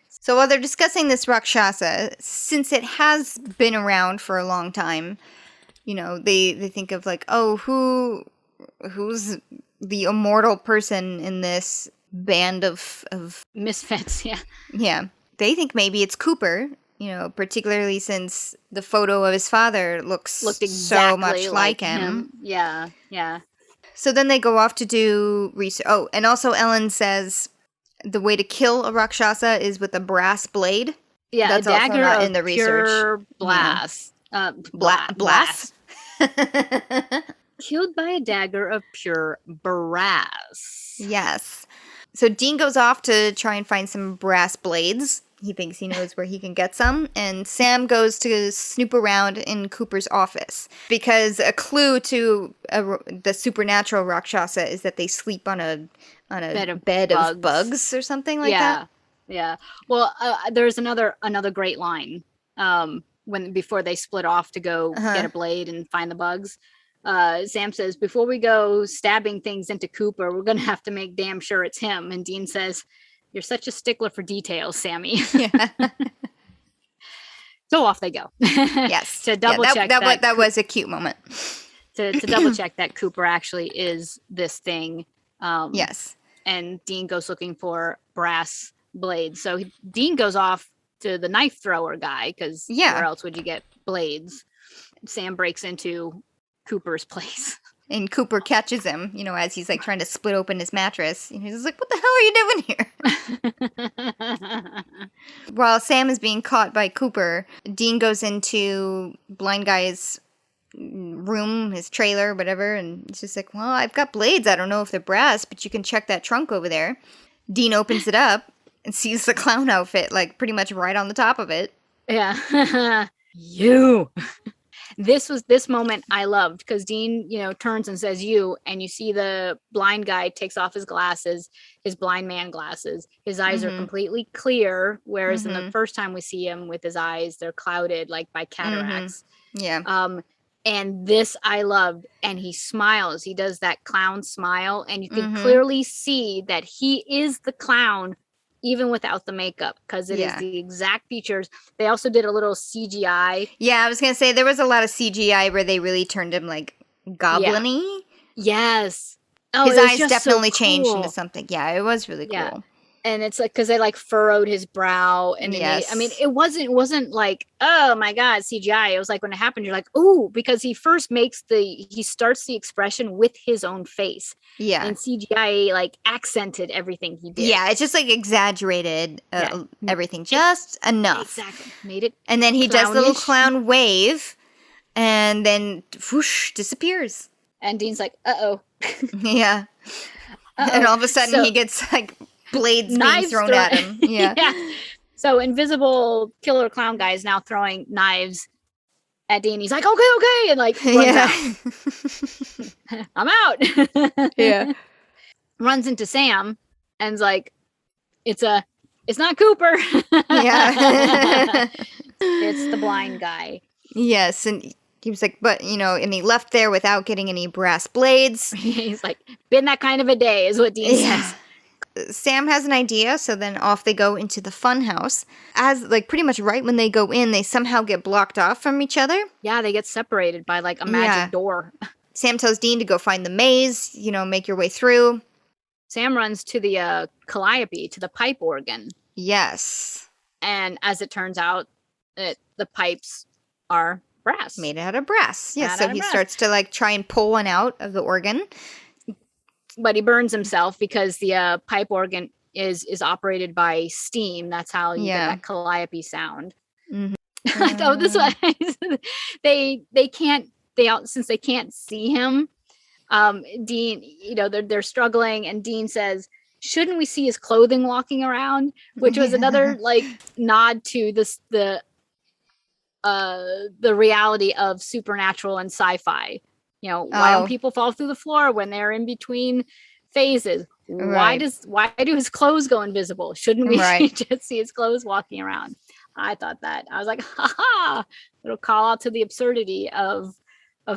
Speaker 1: So while they're discussing this Rakshasa, since it has been around for a long time, you know, they think of like, oh, who's the immortal person in this band of
Speaker 2: misfits?
Speaker 1: Yeah. They think maybe it's Cooper, you know, particularly since the photo of his father looked exactly so much like him.
Speaker 2: Yeah.
Speaker 1: So then they go off to do research. Oh, and also Ellen says the way to kill a Rakshasa is with a brass blade.
Speaker 2: Yeah,
Speaker 1: that's
Speaker 2: a dagger
Speaker 1: also not
Speaker 2: of
Speaker 1: in the
Speaker 2: pure
Speaker 1: research.
Speaker 2: Blast.
Speaker 1: Blast?
Speaker 2: Killed by a dagger of pure brass.
Speaker 1: Yes. So Dean goes off to try and find some brass blades. he thinks he knows where he can get some. And Sam goes to snoop around in Cooper's office because a clue to the supernatural Rakshasa is that they sleep on a bed of bugs or something like that.
Speaker 2: Yeah. Well, there's another great line before they split off to go get a blade and find the bugs. Sam says, before we go stabbing things into Cooper, we're going to have to make damn sure it's him. And Dean says, you're such a stickler for details, Sammy. Yeah. So off they go.
Speaker 1: Yes.
Speaker 2: To double check
Speaker 1: that was a cute moment.
Speaker 2: To double check that Cooper actually is this thing.
Speaker 1: Yes.
Speaker 2: And Dean goes looking for brass blades. So Dean goes off to the knife thrower guy because where else would you get blades? Sam breaks into Cooper's place.
Speaker 1: And Cooper catches him, as he's like trying to split open his mattress. And he's like, what the hell are you doing here? While Sam is being caught by Cooper, Dean goes into blind guy's room, his trailer, whatever. And he's just like, well, I've got blades. I don't know if they're brass, but you can check that trunk over there. Dean opens it up and sees the clown outfit, like pretty much right on the top of it.
Speaker 2: Yeah. You. This moment I loved because Dean, turns and says you, and you see the blind guy takes off his glasses, his blind man glasses. His eyes are completely clear, whereas in the first time we see him with his eyes, they're clouded like by cataracts.
Speaker 1: Yeah.
Speaker 2: And this I loved. And he smiles. He does that clown smile, and you can clearly see that he is the clown even without the makeup, because it is the exact features. They also did a little CGI.
Speaker 1: Yeah, I was going to say, there was a lot of CGI where they really turned him, like, goblin-y.
Speaker 2: Yeah. Yes. Oh,
Speaker 1: his eyes definitely changed into something. Yeah, it was really cool.
Speaker 2: Yeah. And it's like, because they, like, furrowed his brow. And it wasn't like, oh, my God, CGI. It was like, when it happened, you're like, ooh, because he first he starts the expression with his own face.
Speaker 1: Yeah.
Speaker 2: And CGI, like, accented everything he did.
Speaker 1: Yeah, it's just, like, exaggerated everything just enough.
Speaker 2: Exactly. Made it
Speaker 1: And then he does the little clown wave, and then, whoosh, disappears.
Speaker 2: And Dean's like, uh-oh.
Speaker 1: Yeah. Uh-oh. And all of a sudden, he gets, like, blades being thrown at him. Yeah.
Speaker 2: So invisible killer clown guy is now throwing knives at Dean. He's like, okay, and like runs out. I'm out.
Speaker 1: Yeah.
Speaker 2: Runs into Sam and's like, it's not Cooper.
Speaker 1: Yeah.
Speaker 2: It's the blind guy.
Speaker 1: Yes, and he was like, but and he left there without getting any brass blades.
Speaker 2: He's like, been that kind of a day, is what Dean says.
Speaker 1: Sam has an idea, so then off they go into the fun house. As, like, pretty much right when they go in, they somehow get blocked off from each other.
Speaker 2: Yeah, they get separated by, like, a magic door.
Speaker 1: Sam tells Dean to go find the maze, make your way through.
Speaker 2: Sam runs to the calliope, to the pipe organ.
Speaker 1: Yes.
Speaker 2: And as it turns out, the pipes are brass.
Speaker 1: Made out of brass. Yeah, so he starts to, like, try and pull one out of the organ.
Speaker 2: But he burns himself because the pipe organ is operated by steam. That's how you get that calliope sound. Mm-hmm. Oh, this one. Since they can't see him, Dean, they're struggling, and Dean says, shouldn't we see his clothing walking around? Which was another like nod to the reality of supernatural and sci-fi. Why don't people fall through the floor when they're in between phases? Right. Why do his clothes go invisible? Shouldn't we just see his clothes walking around? I thought that. I was like, ha! It'll call out to the absurdity of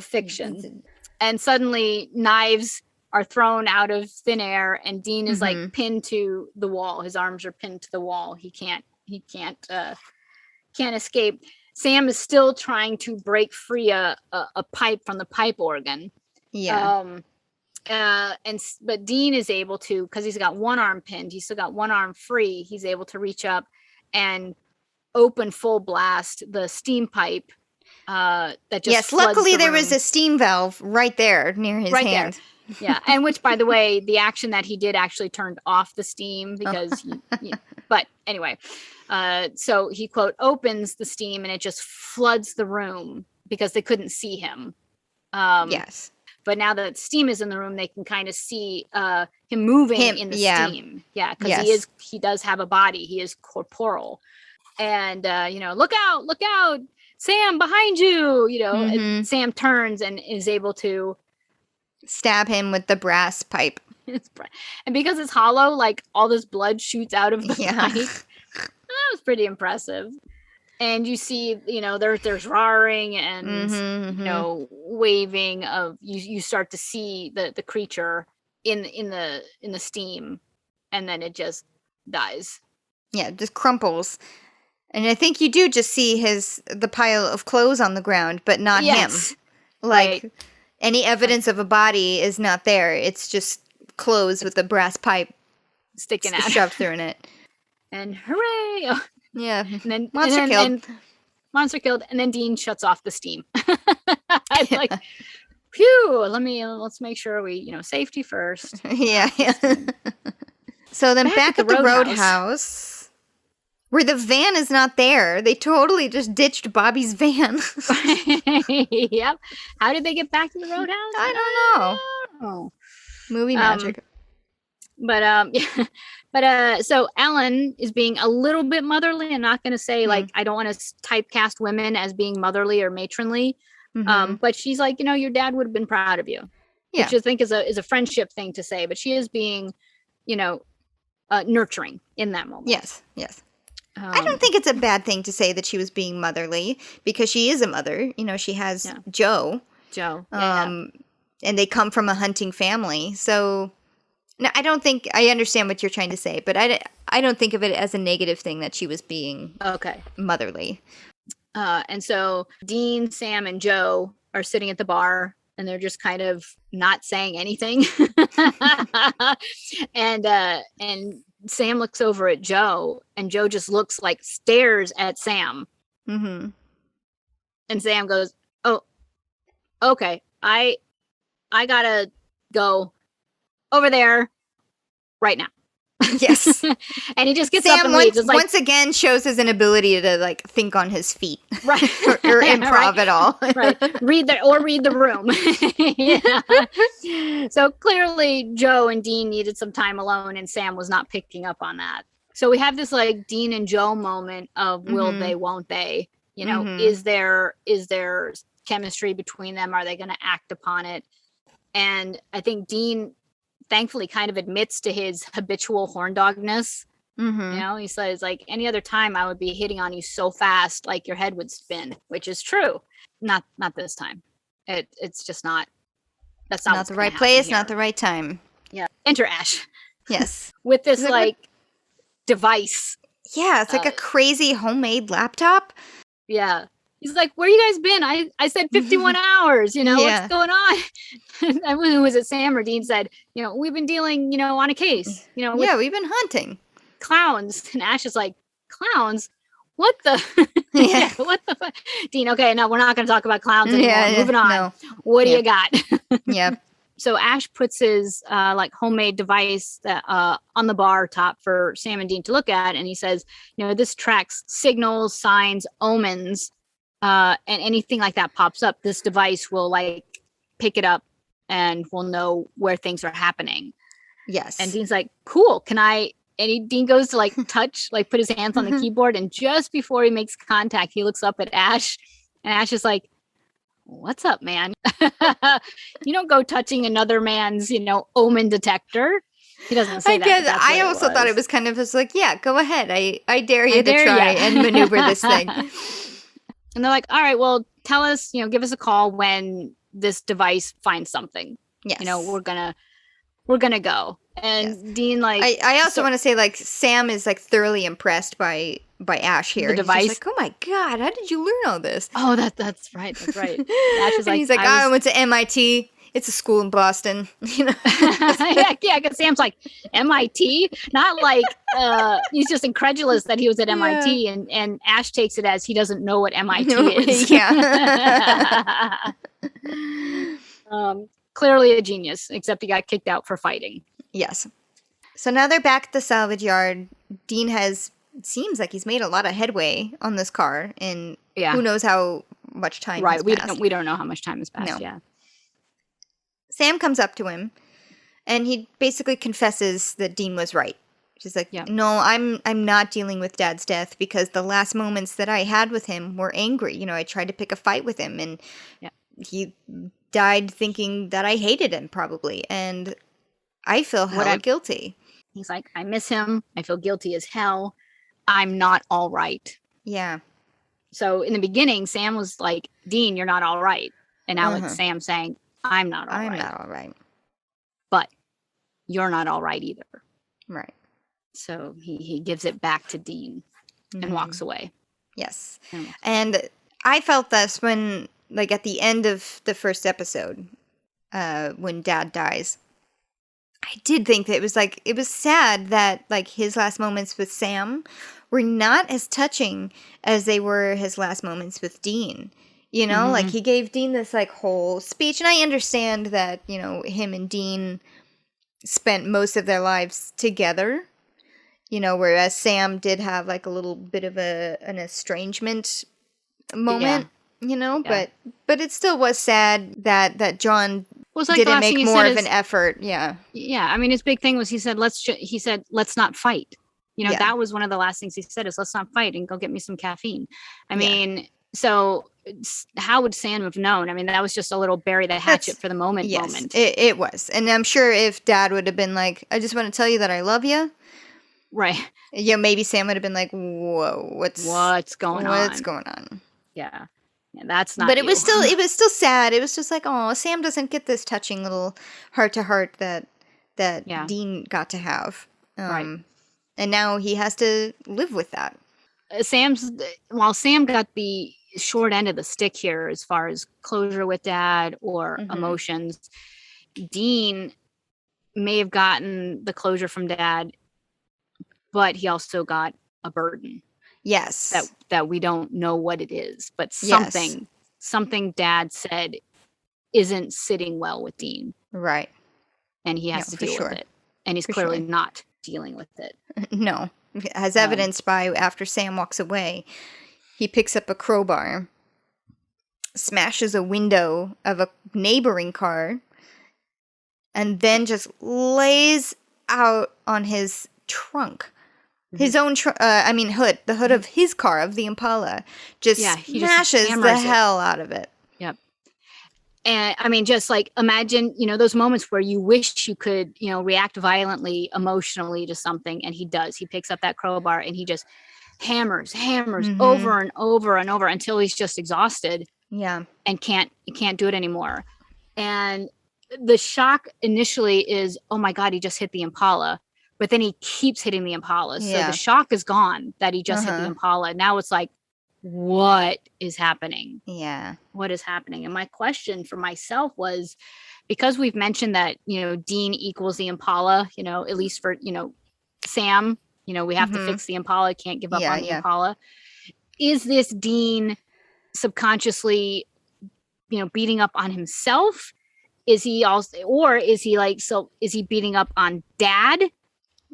Speaker 2: fiction. And suddenly knives are thrown out of thin air, and Dean is like pinned to the wall. His arms are pinned to the wall. He can't escape. Sam is still trying to break free a pipe from the pipe organ.
Speaker 1: Yeah.
Speaker 2: But Dean is able to, because he's got one arm pinned, he's still got one arm free. He's able to reach up and open full blast the steam pipe. That just
Speaker 1: luckily there was a steam valve right there near his hand.
Speaker 2: There. Yeah, and which, by the way, the action that he did actually turned off the steam because. But anyway. So he, quote, opens the steam and it just floods the room because they couldn't see him.
Speaker 1: Yes.
Speaker 2: But now that steam is in the room, they can kind of see him moving in the steam. Yeah, because he does have a body. He is corporal. And, look out, Sam, behind you, and Sam turns and is able to
Speaker 1: stab him with the brass pipe.
Speaker 2: And because it's hollow, like all this blood shoots out of the pipe. That was pretty impressive. And you see, there's roaring and waving of you start to see the creature in the steam, and then it just dies.
Speaker 1: Yeah, just crumples. And I think you do just see the pile of clothes on the ground, but not him. Like any evidence of a body is not there. It's just clothes with a brass pipe
Speaker 2: sticking out,
Speaker 1: shoved through in it.
Speaker 2: And hooray!
Speaker 1: Yeah,
Speaker 2: and then
Speaker 1: monster killed.
Speaker 2: And monster killed, and then Dean shuts off the steam. I'm like, phew! Let's make sure we, safety first.
Speaker 1: Yeah. So then back at the roadhouse, where the van is not there, they totally just ditched Bobby's van.
Speaker 2: Yep. How did they get back to the roadhouse?
Speaker 1: I don't know. Movie magic.
Speaker 2: So Ellen is being a little bit motherly. I'm not going to say I don't want to typecast women as being motherly or matronly. But she's like, your dad would have been proud of you, which I think is a friendship thing to say. But she is being, nurturing in that moment.
Speaker 1: Yes. I don't think it's a bad thing to say that she was being motherly, because she is a mother. She has Joe. And they come from a hunting family. So no, I understand what you're trying to say, but I don't think of it as a negative thing that she was being motherly.
Speaker 2: And so Dean, Sam, and Joe are sitting at the bar, and they're just kind of not saying anything. And Sam looks over at Joe, and Joe just stares at Sam.
Speaker 1: Mm-hmm.
Speaker 2: And Sam goes, "Oh, okay. I gotta go over there right now."
Speaker 1: Yes.
Speaker 2: And he just gets
Speaker 1: Sam
Speaker 2: up and leaves.
Speaker 1: Once again shows his inability to think on his feet.
Speaker 2: Right.
Speaker 1: or improv at all.
Speaker 2: Right. Read the room. Yeah. So clearly Joe and Dean needed some time alone, and Sam was not picking up on that. So we have this Dean and Joe moment of will they, won't they? Is there chemistry between them? Are they going to act upon it? And I think Dean thankfully kind of admits to his habitual horn dogness. He says, any other time I would be hitting on you so fast, your head would spin, which is true. Not this time. It's just not. That's not
Speaker 1: the right place, not the right time.
Speaker 2: Yeah. Enter Ash.
Speaker 1: Yes.
Speaker 2: With this device.
Speaker 1: Yeah, it's a crazy homemade laptop.
Speaker 2: Yeah. He's like, where you guys been? I said 51 hours, what's going on? And when was it Sam or Dean said, we've been dealing, on a case, with
Speaker 1: we've been hunting
Speaker 2: clowns. And Ash is like, clowns? What the? What the fuck? Dean, okay, no, we're not going to talk about clowns anymore. Moving on. No. What do you got?
Speaker 1: Yeah.
Speaker 2: So Ash puts his homemade device on the bar top for Sam and Dean to look at. And he says, this tracks signals, signs, omens. And anything like that pops up, this device will pick it up and will know where things are happening.
Speaker 1: Yes.
Speaker 2: And Dean's like, cool. Can I? And Dean goes to touch, put his hands on the keyboard. And just before he makes contact, he looks up at Ash, and Ash is like, what's up, man? You don't go touching another man's, omen detector. He doesn't say that.
Speaker 1: I also thought it was kind of just go ahead. I dare you to try and maneuver this thing.
Speaker 2: And they're like, all right, well, tell us, give us a call when this device finds something.
Speaker 1: Yes.
Speaker 2: We're gonna go. And Dean,
Speaker 1: I also want to say, Sam is thoroughly impressed by Ash here.
Speaker 2: The device.
Speaker 1: He's just oh my God, how did you learn all this?
Speaker 2: Oh, that's right. Ash is
Speaker 1: he's like, I went to MIT. It's a school in Boston.
Speaker 2: Yeah, because Sam's like, MIT? Not he's just incredulous that he was at MIT, and Ash takes it as he doesn't know what MIT is.
Speaker 1: Yeah.
Speaker 2: Clearly a genius, except he got kicked out for fighting.
Speaker 1: Yes. So now they're back at the salvage yard. Dean seems like he's made a lot of headway on this car, and who knows how much time has passed.
Speaker 2: We don't know how much time has passed.
Speaker 1: No.
Speaker 2: Yeah.
Speaker 1: Sam comes up to him, and he basically confesses that Dean was right. She's like, no, I'm not dealing with Dad's death because the last moments that I had with him were angry. You know, I tried to pick a fight with him, and he died thinking that I hated him, probably. And I feel hella guilty.
Speaker 2: He's like, I miss him. I feel guilty as hell. I'm not all right.
Speaker 1: Yeah.
Speaker 2: So in the beginning, Sam was like, Dean, you're not all right. And now it's Sam saying, I'm not all right.
Speaker 1: I'm not all right.
Speaker 2: But you're not all right either.
Speaker 1: Right.
Speaker 2: So he gives it back to Dean and walks away.
Speaker 1: Yes. And I felt this when, like, at the end of the first episode, when Dad dies. I did think that it was sad that, like, his last moments with Sam were not as touching as they were his last moments with Dean. You know, like, he gave Dean this, like, whole speech. And I understand that, you know, him and Dean spent most of their lives together. You know, whereas Sam did have, like, a little bit of an estrangement moment, you know, but it still was sad that John didn't make more of an effort. Yeah.
Speaker 2: Yeah. I mean, his big thing was he said, let's not fight. You know, that was one of the last things he said is let's not fight and go get me some caffeine. I mean, so how would Sam have known? I mean, that was just a little bury the hatchet for the moment.
Speaker 1: It was. And I'm sure if Dad would have been like, I just want to tell you that I love you.
Speaker 2: Right.
Speaker 1: Yeah, maybe Sam would have been like, whoa, what's going on?
Speaker 2: Yeah. That's not.
Speaker 1: But it was still sad. It was just like, oh, Sam doesn't get this touching little heart to heart that Dean got to have.
Speaker 2: Right.
Speaker 1: And now he has to live with that.
Speaker 2: While Sam got the short end of the stick here as far as closure with Dad or emotions, Dean may have gotten the closure from Dad, but he also got a burden.
Speaker 1: Yes.
Speaker 2: That we don't know what it is, but something Dad said isn't sitting well with Dean.
Speaker 1: Right.
Speaker 2: And he has to deal with it. And he's clearly not dealing with it.
Speaker 1: No. As evidenced by after Sam walks away, he picks up a crowbar, smashes a window of a neighboring car, and then just lays out on his trunk. His own, hood, the hood of his car, of the Impala, just smashes the hell out of it.
Speaker 2: Yep. And I mean, just like imagine, you know, those moments where you wish you could, you know, react violently, emotionally to something. And he does. He picks up that crowbar and he just hammers over and over and over until he's just exhausted.
Speaker 1: Yeah.
Speaker 2: And can't do it anymore. And the shock initially is, oh my God, he just hit the Impala. But then he keeps hitting the Impala. So the shock is gone that he just hit the Impala. Now it's like, what is happening?
Speaker 1: Yeah.
Speaker 2: What is happening? And my question for myself was, because we've mentioned that, you know, Dean equals the Impala, you know, at least for, you know, Sam, you know, we have to fix the Impala, can't give up on the Impala. Is this Dean subconsciously, you know, beating up on himself? Is he also, or is he like, so is he beating up on Dad?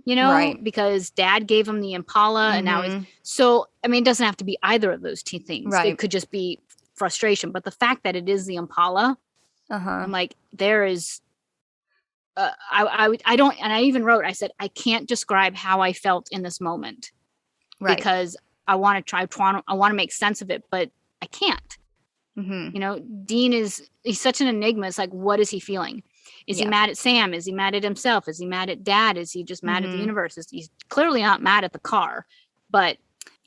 Speaker 2: You know, because Dad gave him the Impala and now it's so, I mean, it doesn't have to be either of those two things. Right. It could just be frustration. But the fact that it is the Impala, I'm like, there is, I don't, and I even wrote, I said, I can't describe how I felt in this moment because I want to make sense of it, but I can't. You know, Dean he's such an enigma. It's like, what is he feeling? Is he mad at Sam? Is he mad at himself? Is he mad at Dad? Is he just mad at the universe? He's clearly not mad at the car, but.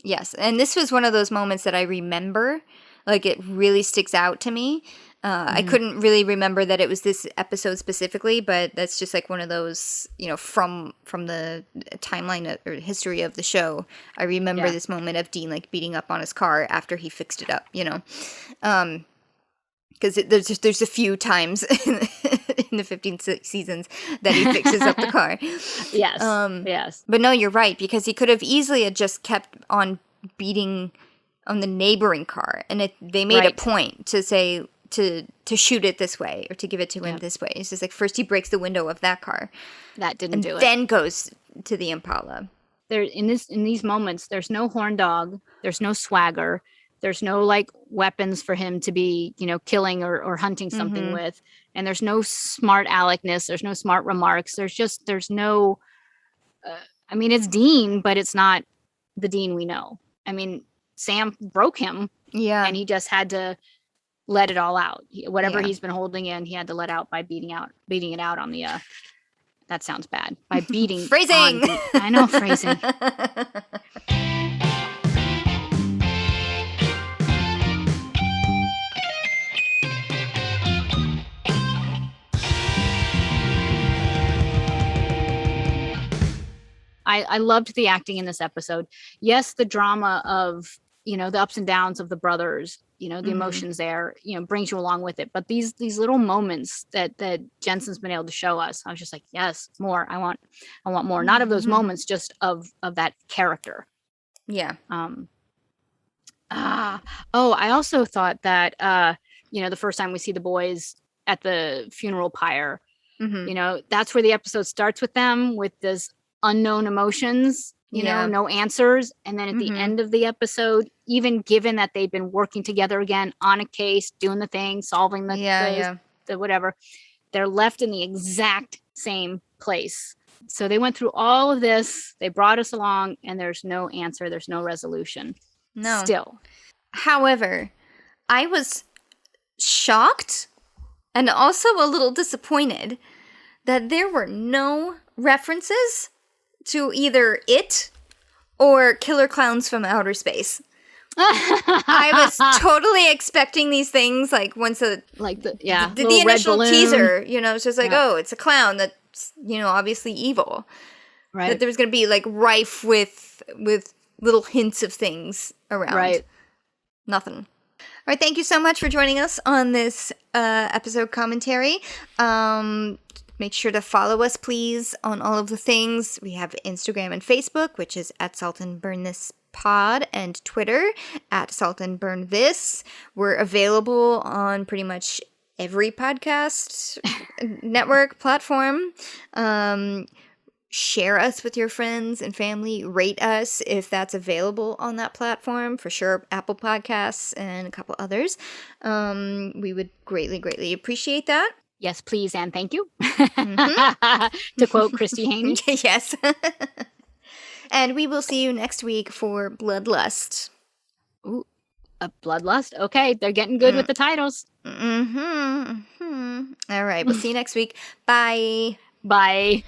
Speaker 1: Yes. And this was one of those moments that I remember, like it really sticks out to me. I couldn't really remember that it was this episode specifically, but that's just like one of those, you know, from the timeline or history of the show. I remember this moment of Dean like beating up on his car after he fixed it up, you know. Because there's a few times in the 15 seasons that he fixes up the car.
Speaker 2: Yes. Yes.
Speaker 1: But no, you're right, because he could have easily had just kept on beating on the neighboring car, and they made a point to say to shoot it this way or to give it to him this way. It's just like first he breaks the window of that car,
Speaker 2: that didn't do it,
Speaker 1: then goes to the Impala.
Speaker 2: There in these moments, there's no horn dog, there's no swagger. There's no like weapons for him to be, killing or hunting something with. And there's no smart aleckness. There's no smart remarks. There's no, it's Dean, but it's not the Dean we know. I mean, Sam broke him.
Speaker 1: Yeah.
Speaker 2: And he just had to let it all out. Whatever he's been holding in, he had to let out by beating it out on the, that sounds bad. By beating.
Speaker 1: Phrasing.
Speaker 2: I know, phrasing. I loved the acting in this episode. Yes, the drama of, the ups and downs of the brothers, the emotions there, brings you along with it. But these little moments that Jensen's been able to show us, I was just like, yes, more. I want more. Not of those moments, just of that character.
Speaker 1: Yeah.
Speaker 2: I also thought that, the first time we see the boys at the funeral pyre, that's where the episode starts with them with this unknown emotions, no answers. And then at the end of the episode, even given that they've been working together again on a case, doing the thing, solving the whatever, they're left in the exact same place. So they went through all of this. They brought us along and there's no answer. There's no resolution.
Speaker 1: No.
Speaker 2: Still.
Speaker 1: However, I was shocked and also a little disappointed that there were no references to either It or Killer Clowns from Outer Space. I was totally expecting these things, like once the initial teaser, it's just like, oh, it's a clown that's, obviously evil.
Speaker 2: Right.
Speaker 1: That there was going to be like rife with little hints of things around.
Speaker 2: Right.
Speaker 1: Nothing. All right, thank you so much for joining us on this episode commentary. Make sure to follow us, please, on all of the things. We have Instagram and Facebook, which is at Salt and Burn This Pod, and Twitter at Salt and Burn This. We're available on pretty much every podcast network platform. Share us with your friends and family. Rate us if that's available on that platform. For sure, Apple Podcasts and a couple others. We would greatly, greatly appreciate that.
Speaker 2: Yes, please, and thank you. To quote Christy Haney.
Speaker 1: Yes. And we will see you next week for Bloodlust.
Speaker 2: Ooh, a Bloodlust? Okay, they're getting good with the titles.
Speaker 1: All right, we'll see you next week. Bye.
Speaker 2: Bye.